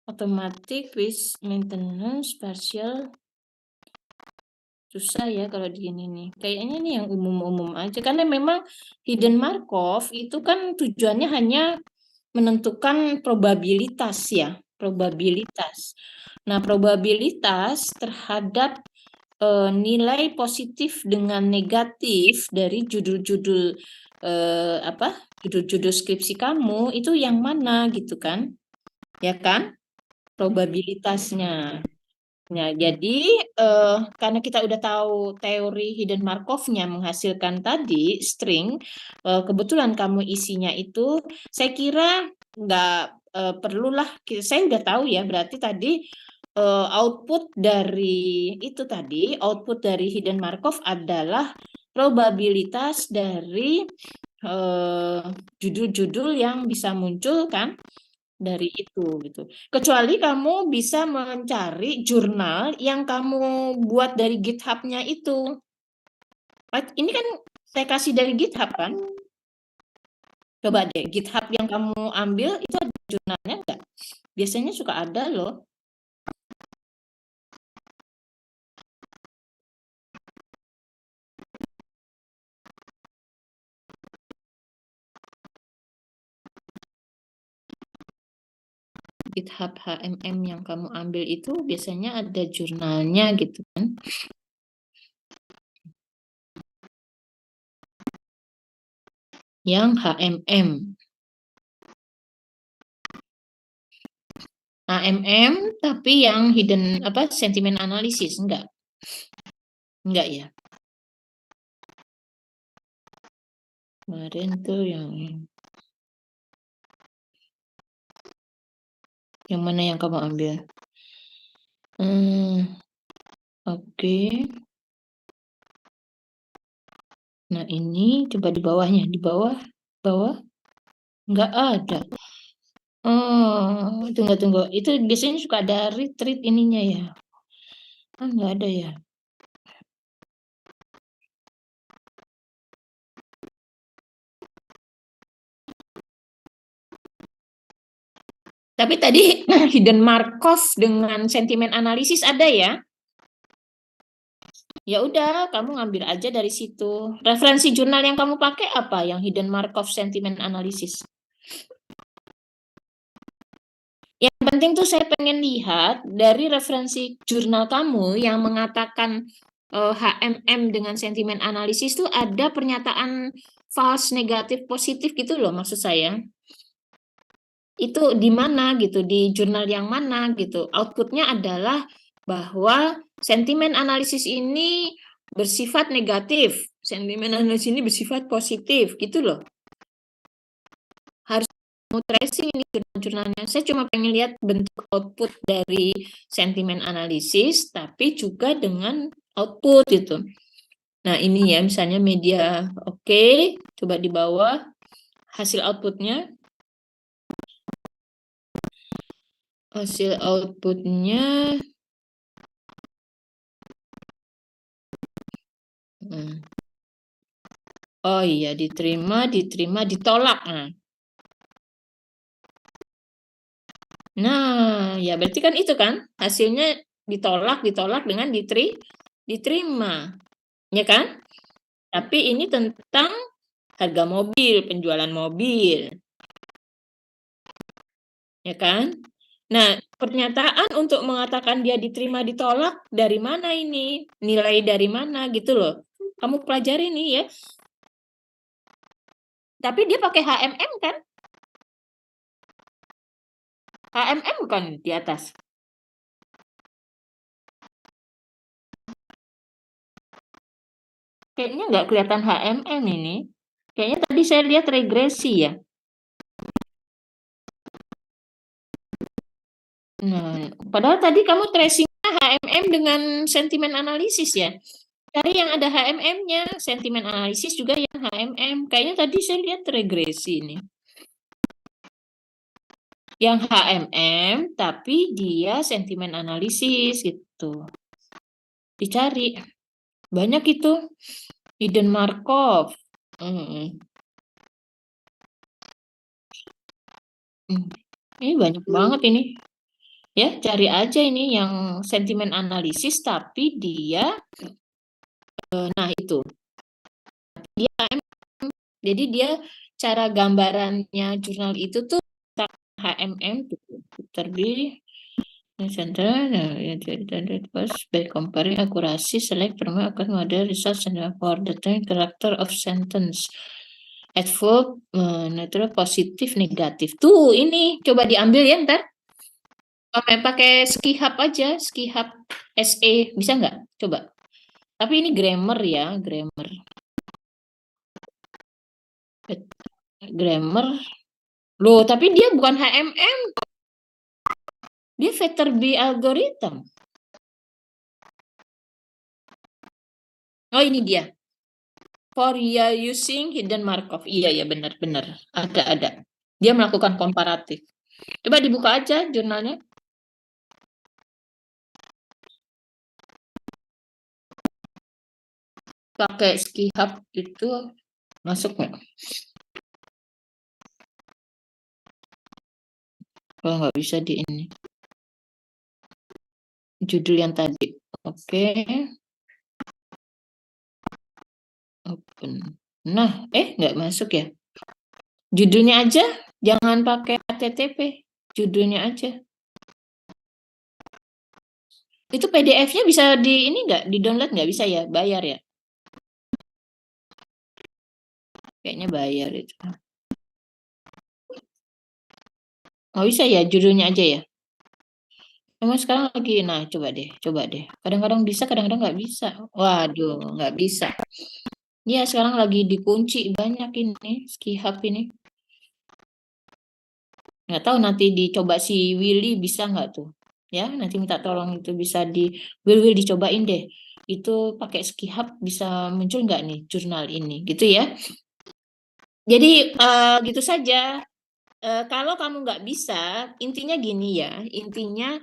Automatic risk maintenance partial susah ya kalau di ini nih. Kayaknya nih yang umum-umum aja karena memang hidden Markov itu kan tujuannya hanya menentukan probabilitas ya, probabilitas. Nah, probabilitas terhadap nilai positif dengan negatif dari judul-judul apa? Judul-judul skripsi kamu itu yang mana gitu kan? Ya kan? Probabilitasnya. Nah, jadi karena kita udah tahu teori hidden Markov-nya menghasilkan tadi string, kebetulan kamu isinya itu, saya kira nggak perlulah, saya udah tahu ya, berarti tadi output dari itu tadi, output dari hidden Markov adalah probabilitas dari judul-judul yang bisa muncul kan dari itu gitu. Kecuali kamu bisa mencari jurnal yang kamu buat dari GitHub-nya itu. Ini kan saya kasih dari GitHub kan? Coba deh GitHub yang kamu ambil itu ada jurnalnya enggak? Biasanya suka ada loh. GitHub HMM yang kamu ambil itu biasanya ada jurnalnya gitu kan. Yang HMM. HMM tapi yang hidden sentiment analysis enggak? Enggak ya. Kemarin tuh yang mana yang kamu ambil? Oke. Nah, ini coba di bawahnya, di bawah enggak ada. Oh, tunggu. Itu biasanya suka ada retreat ininya ya. Enggak ada ya. Tapi tadi hidden Markov dengan sentimen analisis ada ya? Ya udah, kamu ngambil aja dari situ. Referensi jurnal yang kamu pakai apa? Yang hidden Markov sentiment analysis. Yang penting tuh saya pengen lihat dari referensi jurnal kamu yang mengatakan HMM dengan sentimen analisis tuh ada pernyataan false, negatif, positif gitu loh maksud saya. Itu di mana gitu, di jurnal yang mana gitu. Outputnya adalah bahwa sentimen analisis ini bersifat negatif, sentimen analisis ini bersifat positif gitu loh. Harus mau tracing ini jurnal-jurnalnya. Saya cuma pengen lihat bentuk output dari sentimen analisis, tapi juga dengan output gitu. Nah ini ya misalnya media, oke, coba di bawah hasil outputnya. Hasil outputnya oh iya, diterima, ditolak. Nah, ya berarti kan itu kan hasilnya ditolak dengan diterima. Ya kan? Tapi ini tentang harga mobil, penjualan mobil. Ya kan? Nah, pernyataan untuk mengatakan dia diterima ditolak dari mana ini? Nilai dari mana gitu loh. Kamu pelajari nih ya. Tapi dia pakai HMM kan? HMM bukan di atas. Kayaknya nggak kelihatan HMM ini. Kayaknya tadi saya lihat regresi ya. Nah, padahal tadi kamu tracingnya HMM dengan sentimen analisis ya. Cari yang ada HMM-nya, sentimen analisis juga yang HMM. Kayaknya tadi saya lihat regresi ini. Yang HMM, tapi dia sentimen analisis gitu. Dicari. Banyak itu. Hidden Markov. Ini banyak banget ini. Ya, cari aja ini yang sentimen analisis, tapi dia, nah itu. Dia HMM. Jadi dia cara gambarannya jurnal itu tuh HMM terbit center by comparing akurasi select from akan model results and for the character of sentence adverb neutral positif negatif tuh ini coba diambil ya ntar pakai skihab aja skihab SE bisa nggak coba tapi ini grammar ya grammar loh tapi dia bukan HMM dia Vector-B algorithm. Oh ini dia. For using hidden Markov. Iya benar. Ada. Dia melakukan komparatif. Coba dibuka aja jurnalnya. Pakai skihab itu masuk nggak? Kalau nggak bisa di ini. Judul yang tadi. Oke. Open. Nah, nggak masuk ya. Judulnya aja, jangan pakai HTTP. Judulnya aja. Itu PDF-nya bisa di ini nggak? Di-download nggak? Bisa ya? Bayar ya? Kayaknya bayar itu. Oh bisa ya? Judulnya aja ya? Emang sekarang lagi, nah coba deh. Kadang-kadang bisa, kadang-kadang nggak bisa. Waduh, nggak bisa. Ya sekarang lagi dikunci banyak ini, Skihub ini. Nggak tahu nanti dicoba si Willy bisa nggak tuh? Ya, nanti minta tolong itu bisa Will dicobain deh. Itu pakai Skihub bisa muncul nggak nih jurnal ini, gitu ya? Jadi gitu saja. Kalau kamu nggak bisa, intinya gini ya, intinya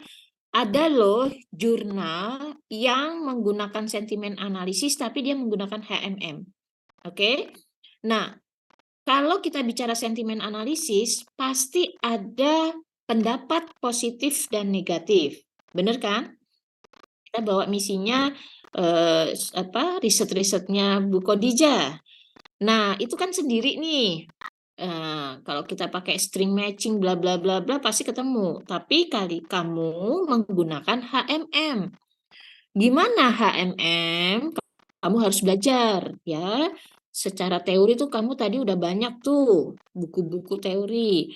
ada loh jurnal yang menggunakan sentimen analisis tapi dia menggunakan HMM. Oke? Nah, kalau kita bicara sentimen analisis, pasti ada pendapat positif dan negatif. Benar kan? Kita bawa misinya riset-risetnya Bu Khadijah. Nah, itu kan sendiri nih. Kalau kita pakai string matching bla bla bla bla pasti ketemu. Tapi kali kamu menggunakan HMM. Gimana HMM? Kamu harus belajar ya. Secara teori tuh kamu tadi udah banyak tuh buku-buku teori.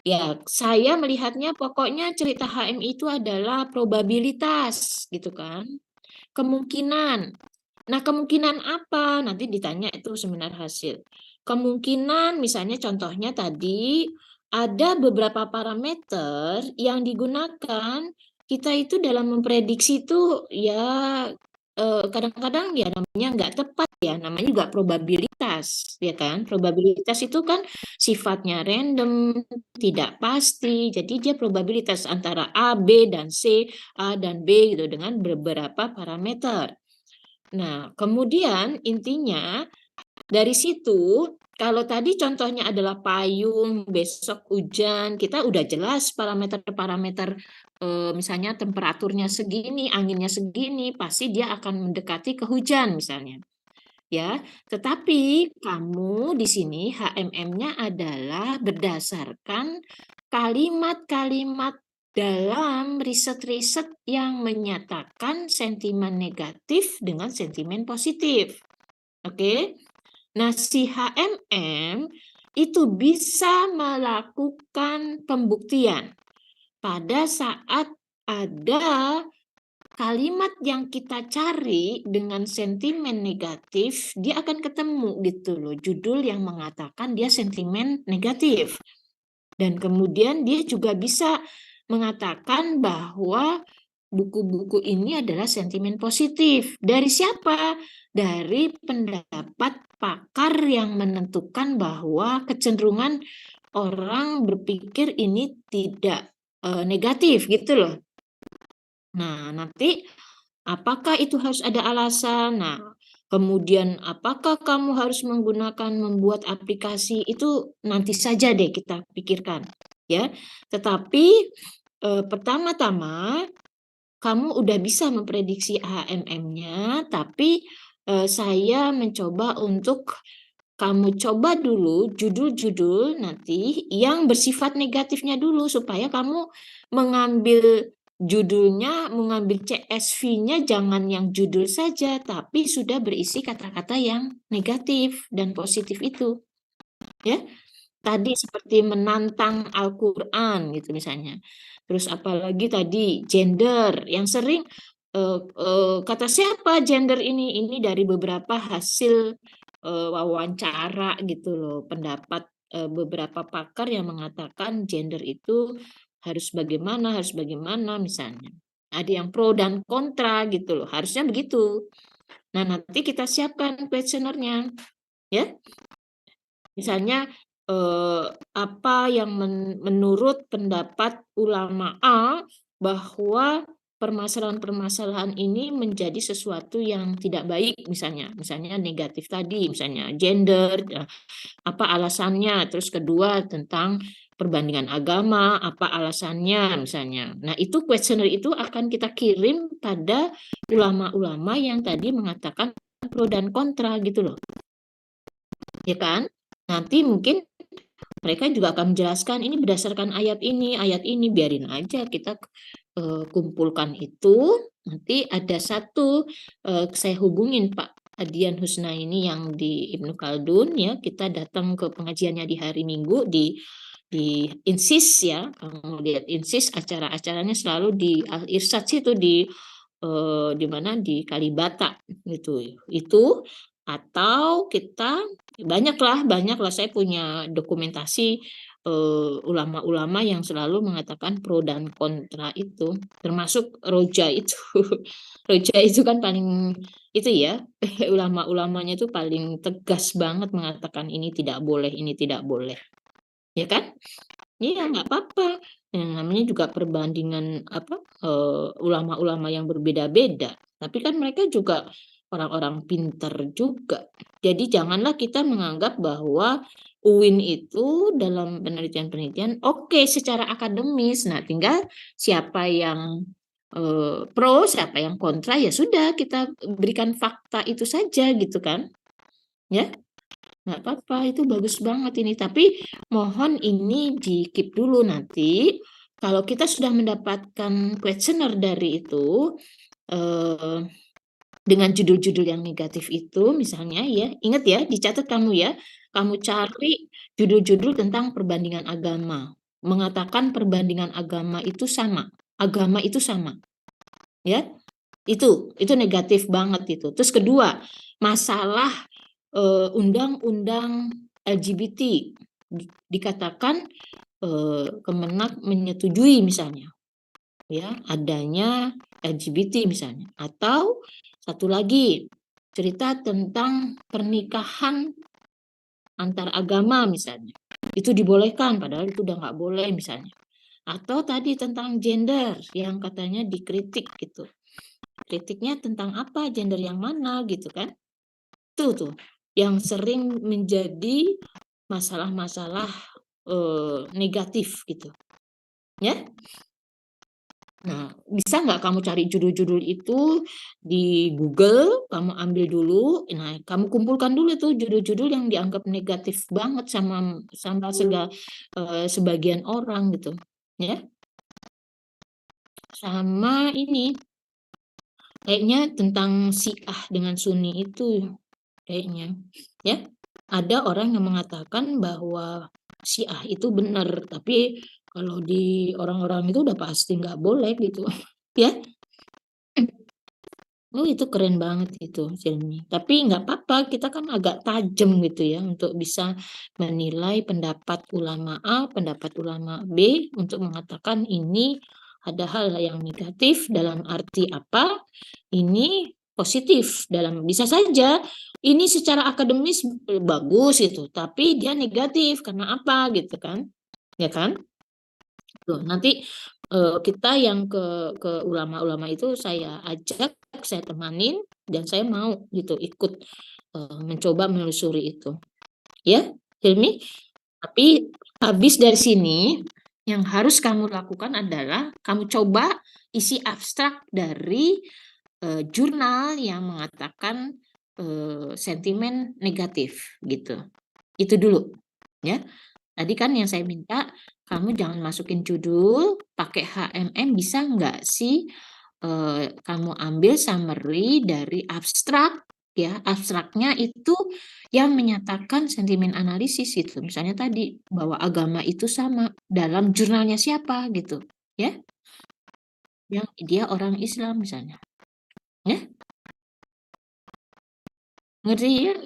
Ya, saya melihatnya pokoknya cerita HM itu adalah probabilitas gitu kan. Kemungkinan. Nah, kemungkinan apa? Nanti ditanya itu seminar hasil. Kemungkinan misalnya contohnya tadi ada beberapa parameter yang digunakan kita itu dalam memprediksi itu ya kadang-kadang ya namanya nggak tepat ya, namanya juga probabilitas ya kan. Probabilitas itu kan sifatnya random, tidak pasti. Jadi dia probabilitas antara A, B dan C, A dan B gitu dengan beberapa parameter. Nah, kemudian intinya dari situ, kalau tadi contohnya adalah payung, besok hujan, kita udah jelas parameter-parameter misalnya temperaturnya segini, anginnya segini, pasti dia akan mendekati ke hujan misalnya. Ya, tetapi kamu di sini HMM-nya adalah berdasarkan kalimat-kalimat dalam riset-riset yang menyatakan sentimen negatif dengan sentimen positif. Oke. Nah, si HMM itu bisa melakukan pembuktian pada saat ada kalimat yang kita cari dengan sentimen negatif, dia akan ketemu gitu loh, judul yang mengatakan dia sentimen negatif. Dan kemudian dia juga bisa mengatakan bahwa buku-buku ini adalah sentimen positif. Dari siapa? Dari pendapat pakar yang menentukan bahwa kecenderungan orang berpikir ini tidak negatif gitu loh. Nah, nanti apakah itu harus ada alasan? Nah, kemudian apakah kamu harus membuat aplikasi itu nanti saja deh kita pikirkan, ya. Tetapi pertama-tama kamu udah bisa memprediksi HMM-nya, tapi saya mencoba untuk kamu coba dulu judul-judul nanti yang bersifat negatifnya dulu supaya kamu mengambil judulnya, mengambil CSV-nya jangan yang judul saja, tapi sudah berisi kata-kata yang negatif dan positif itu. Ya, tadi seperti menantang Al-Quran gitu misalnya. Terus apalagi tadi gender yang sering kata siapa gender ini? Ini dari beberapa hasil wawancara gitu loh, pendapat beberapa pakar yang mengatakan gender itu harus bagaimana misalnya. Ada yang pro dan kontra gitu loh, harusnya begitu. Nah, nanti kita siapkan kuesionernya, ya. Misalnya apa yang menurut pendapat ulama A bahwa permasalahan-permasalahan ini menjadi sesuatu yang tidak baik misalnya negatif tadi, misalnya gender, apa alasannya, terus kedua tentang perbandingan agama, apa alasannya misalnya. Nah, itu kuesioner itu akan kita kirim pada ulama-ulama yang tadi mengatakan pro dan kontra gitu loh. Ya kan? Nanti mungkin mereka juga akan menjelaskan ini berdasarkan ayat ini, biarin aja kita kumpulkan itu. Nanti ada satu saya hubungin Pak Adian Husna ini yang di Ibnu Khaldun ya, kita datang ke pengajiannya di hari Minggu di Insis ya, kamu lihat Insis acara-acaranya selalu di Al Irsyad situ di mana di Kalibata gitu. Itu atau kita banyaklah saya punya dokumentasi ulama-ulama yang selalu mengatakan pro dan kontra itu, termasuk Roja itu. Roja itu kan paling itu ya, ulama-ulamanya itu paling tegas banget mengatakan ini tidak boleh, ini tidak boleh. Ya kan? Iya, nggak apa-apa. Yang namanya juga perbandingan ulama-ulama yang berbeda-beda. Tapi kan mereka juga orang-orang pinter juga. Jadi janganlah kita menganggap bahwa UIN itu dalam penelitian-penelitian oke secara akademis. Nah, tinggal siapa yang pro, siapa yang kontra, ya sudah kita berikan fakta itu saja gitu kan. Ya, nggak apa-apa, itu bagus banget ini. Tapi mohon ini di keep dulu nanti. Kalau kita sudah mendapatkan questionnaire dari itu eh, dengan judul-judul yang negatif itu, misalnya ya, ingat ya, dicatat kamu ya, kamu cari judul-judul tentang perbandingan agama, mengatakan perbandingan agama itu sama, ya, itu negatif banget itu. Terus kedua, masalah undang-undang LGBT dikatakan Kemenak menyetujui misalnya ya adanya LGBT misalnya, atau satu lagi cerita tentang pernikahan antar agama misalnya itu dibolehkan padahal itu udah nggak boleh misalnya, atau tadi tentang gender yang katanya dikritik gitu, kritiknya tentang apa, gender yang mana gitu kan, tuh yang sering menjadi masalah-masalah negatif gitu ya. Nah, bisa nggak kamu cari judul-judul itu di Google, kamu ambil dulu, nah kamu kumpulkan dulu tuh judul-judul yang dianggap negatif banget sama sebagian orang gitu ya. Sama ini kayaknya tentang Syiah dengan Sunni itu kayaknya ya. Ada orang yang mengatakan bahwa Syiah itu benar, tapi kalau di orang-orang itu udah pasti nggak boleh gitu ya. Oh, itu keren banget itu, Silmi. Tapi nggak apa-apa, kita kan agak tajam gitu ya untuk bisa menilai pendapat ulama A, pendapat ulama B untuk mengatakan ini ada hal yang negatif dalam arti apa, ini positif dalam bisa saja ini secara akademis bagus itu, tapi dia negatif karena apa gitu kan? Ya kan? Tuh, nanti kita yang ke ulama-ulama itu saya ajak, saya temanin, dan saya mau gitu ikut mencoba menelusuri itu. Ya, Hilmi. Tapi habis dari sini, yang harus kamu lakukan adalah kamu coba isi abstrak dari jurnal yang mengatakan sentimen negatif gitu. Itu dulu, ya. Tadi kan yang saya minta, kamu jangan masukin judul, pakai HMM bisa nggak sih kamu ambil summary dari abstrak, ya, abstraknya itu yang menyatakan sentimen analisis itu. Misalnya tadi, bahwa agama itu sama dalam jurnalnya siapa gitu, ya. Yang dia orang Islam misalnya, ya. Ngerti ya?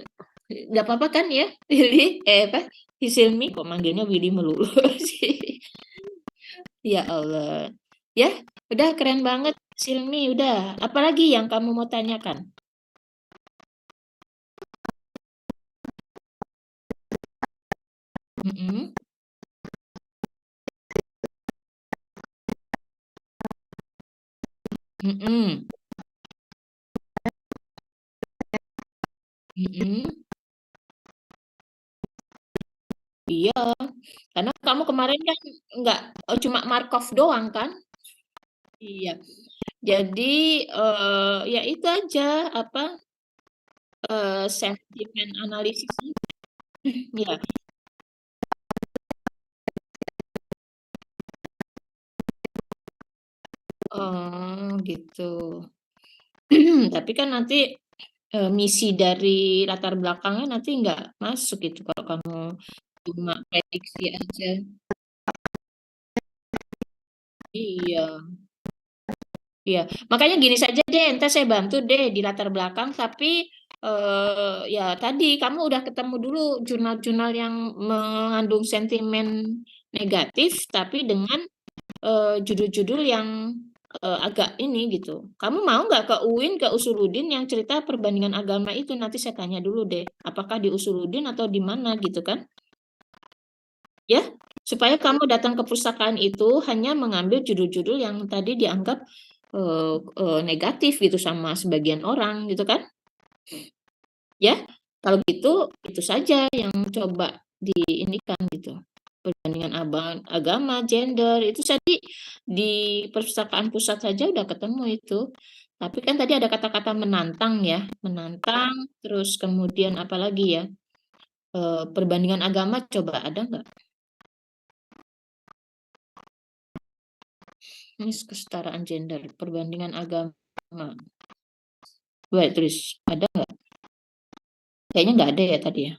Nggak apa-apa kan ya, Willy? Apa? Silmi kok manggilnya Willy melulu sih. Ya Allah. Ya, udah keren banget Silmi, udah. Apalagi yang kamu mau tanyakan? Mm-mm. Mm-mm. Mm-mm. Iya, karena kamu kemarin kan nggak cuma Markov doang kan? Iya. Jadi ya itu aja apa sentimen analisis. Ya, gitu. Tapi kan nanti misi dari latar belakangnya nanti nggak masuk gitu kalau kamu cuma prediksi aja. Iya. Iya, makanya gini saja deh, entar saya bantu deh di latar belakang, tapi ya tadi kamu udah ketemu dulu jurnal-jurnal yang mengandung sentimen negatif, tapi dengan judul-judul yang agak ini gitu. Kamu mau nggak ke UIN, ke Usuludin yang cerita perbandingan agama itu? Nanti saya tanya dulu deh, apakah di Usuludin atau di mana gitu kan? Ya, supaya kamu datang ke perpustakaan itu hanya mengambil judul-judul yang tadi dianggap negatif gitu sama sebagian orang gitu kan? Ya, kalau gitu itu saja yang coba diinikan gitu. Perbandingan agama, gender itu tadi di perpustakaan pusat saja udah ketemu itu. Tapi kan tadi ada kata-kata menantang ya, menantang, terus kemudian apa lagi ya? Perbandingan agama coba ada nggak? Ini kesetaraan gender, perbandingan agama. Baik, terus ada nggak? Kayaknya nggak ada ya tadi ya.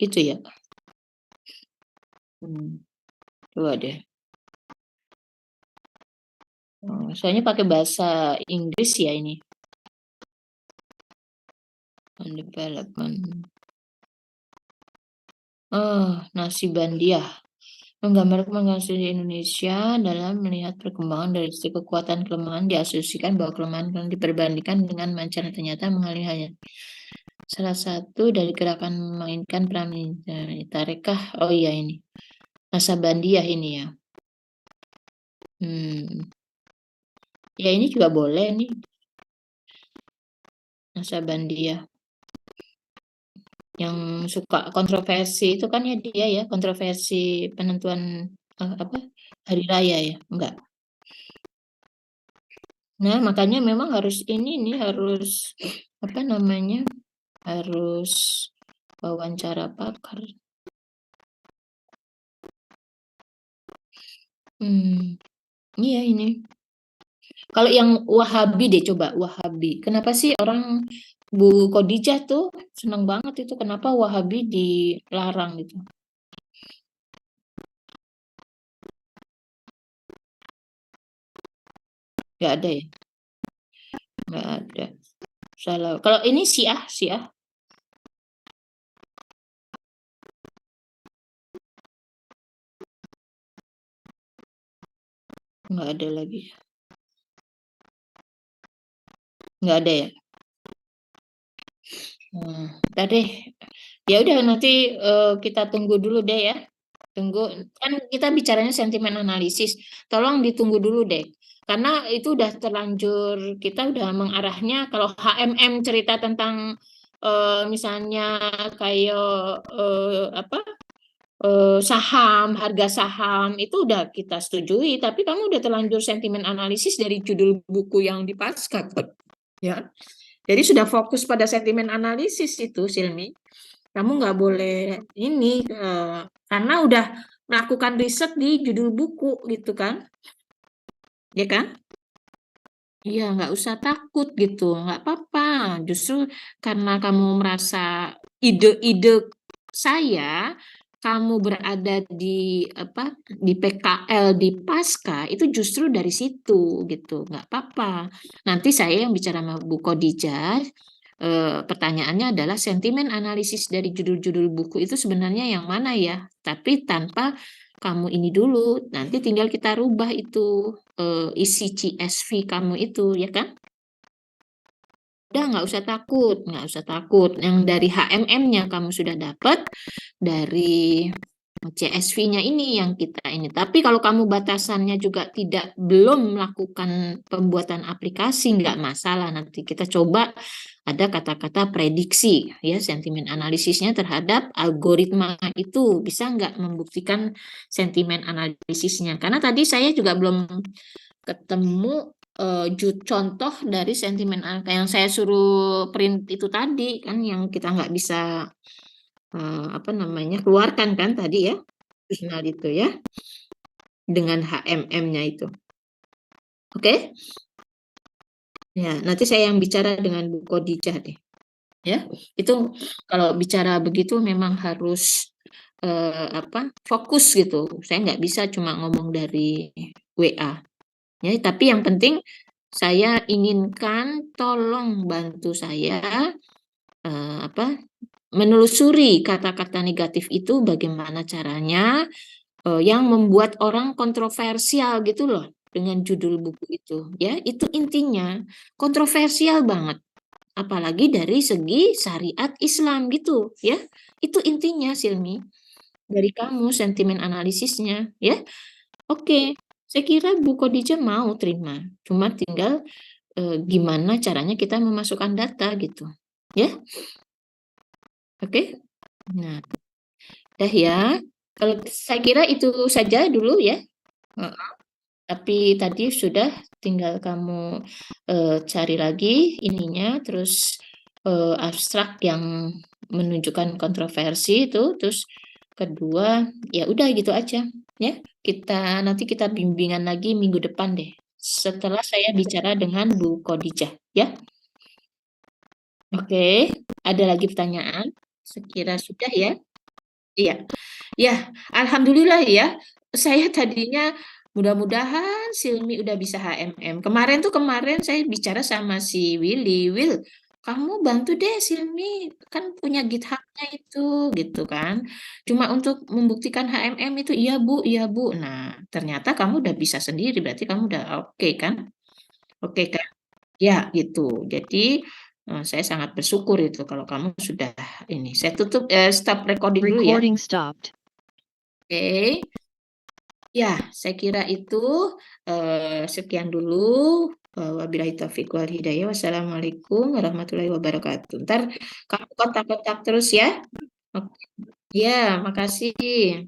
Itu ya. Coba deh. Soalnya pakai bahasa Inggris ya ini. Development. Nasibandiah. Menggambarkan mengasuh di Indonesia dalam melihat perkembangan dari sisi kekuatan kelemahan diasumsikan bahwa kelemahan diperbandingkan dengan mancanegara ternyata mengalami hanya salah satu dari gerakan memainkan peran tarekah. Oh iya ini Nasabandiah ini ya. Ya ini juga boleh nih Nasabandiah. Yang suka kontroversi itu kan ya dia ya, kontroversi penentuan apa hari raya ya, enggak. Nah, makanya memang harus ini nih harus apa namanya? Harus wawancara pakar. Iya ini. Kalau yang Wahabi deh coba Wahabi. Kenapa sih orang Bu Khadijah tuh senang banget itu kenapa Wahabi dilarang gitu? Nggak ada ya? Nggak ada. Salah. Kalau ini Syiah. Nggak ada lagi. Nggak ada ya? Udah deh. Ya udah nanti kita tunggu dulu deh ya. Tunggu, kan kita bicaranya sentimen analisis. Tolong ditunggu dulu deh. Karena itu udah terlanjur, kita udah mengarahnya kalau HMM cerita tentang misalnya kayak apa saham, harga saham itu udah kita setujui, tapi kamu udah terlanjur sentimen analisis dari judul buku yang di Pasca, ya. Jadi sudah fokus pada sentimen analisis itu, Silmi. Kamu nggak boleh ini karena udah melakukan riset di judul buku gitu kan, ya kan? Iya, nggak usah takut gitu, nggak apa-apa. Justru karena kamu merasa ide-ide saya, kamu berada di apa di PKL di Pasca itu justru dari situ gitu, nggak apa-apa. Nanti saya yang bicara sama Bu Khadijah, pertanyaannya adalah sentimen analisis dari judul-judul buku itu sebenarnya yang mana ya? Tapi tanpa kamu ini dulu, nanti tinggal kita rubah itu isi CSV kamu itu, ya kan? Udah nggak usah takut, nggak usah takut. Yang dari HMM-nya kamu sudah dapat, dari CSV-nya ini yang kita ini. Tapi kalau kamu batasannya juga belum melakukan pembuatan aplikasi, nggak masalah. Nanti kita coba ada kata-kata prediksi, ya sentimen analisisnya terhadap algoritma itu bisa nggak membuktikan sentimen analisisnya. Karena tadi saya juga belum ketemu contoh dari sentimen yang saya suruh print itu tadi kan yang kita nggak bisa apa namanya keluarkan kan tadi ya jurnal itu ya. dengan HMM-nya itu. Oke? Ya, nanti saya yang bicara dengan Bu Khadijah deh. Ya, itu kalau bicara begitu memang harus fokus gitu. Saya nggak bisa cuma ngomong dari WA. Ya, tapi yang penting saya inginkan tolong bantu saya menelusuri kata-kata negatif itu bagaimana caranya yang membuat orang kontroversial gitu loh dengan judul buku itu. Ya, itu intinya kontroversial banget. Apalagi dari segi syariat Islam gitu ya. Itu intinya Silmi dari kamu sentimen analisisnya ya. Oke, saya kira Bu Khadijah mau terima. Cuma tinggal gimana caranya kita memasukkan data gitu. Ya. Oke. Nah, dah ya. Kalau saya kira itu saja dulu ya. Tapi tadi sudah tinggal kamu cari lagi ininya, terus abstrak yang menunjukkan kontroversi itu, terus kedua ya udah gitu aja ya. Nanti kita bimbingan lagi minggu depan deh. Setelah saya bicara dengan Bu Khadijah ya. Oke, ada lagi pertanyaan? Sekira sudah ya. Iya. Ya, alhamdulillah ya. Saya tadinya mudah-mudahan Silmi udah bisa HMM. Kemarin saya bicara sama si Willy. Will, kamu bantu deh Silmi, kan punya GitHub-nya itu, gitu kan. Cuma untuk membuktikan HMM itu, iya Bu, iya Bu. Nah, ternyata kamu udah bisa sendiri, berarti kamu udah oke kan? Oke kan? Ya, gitu. Jadi, saya sangat bersyukur itu kalau kamu sudah ini. Saya stop recording dulu ya. Recording stopped. Oke. Ya, saya kira itu sekian dulu. Wabillahi taufiq wal hidayah. Wassalamualaikum warahmatullahi wabarakatuh. Ntar kamu kontak-kontak terus ya. Oke. Ya, makasih.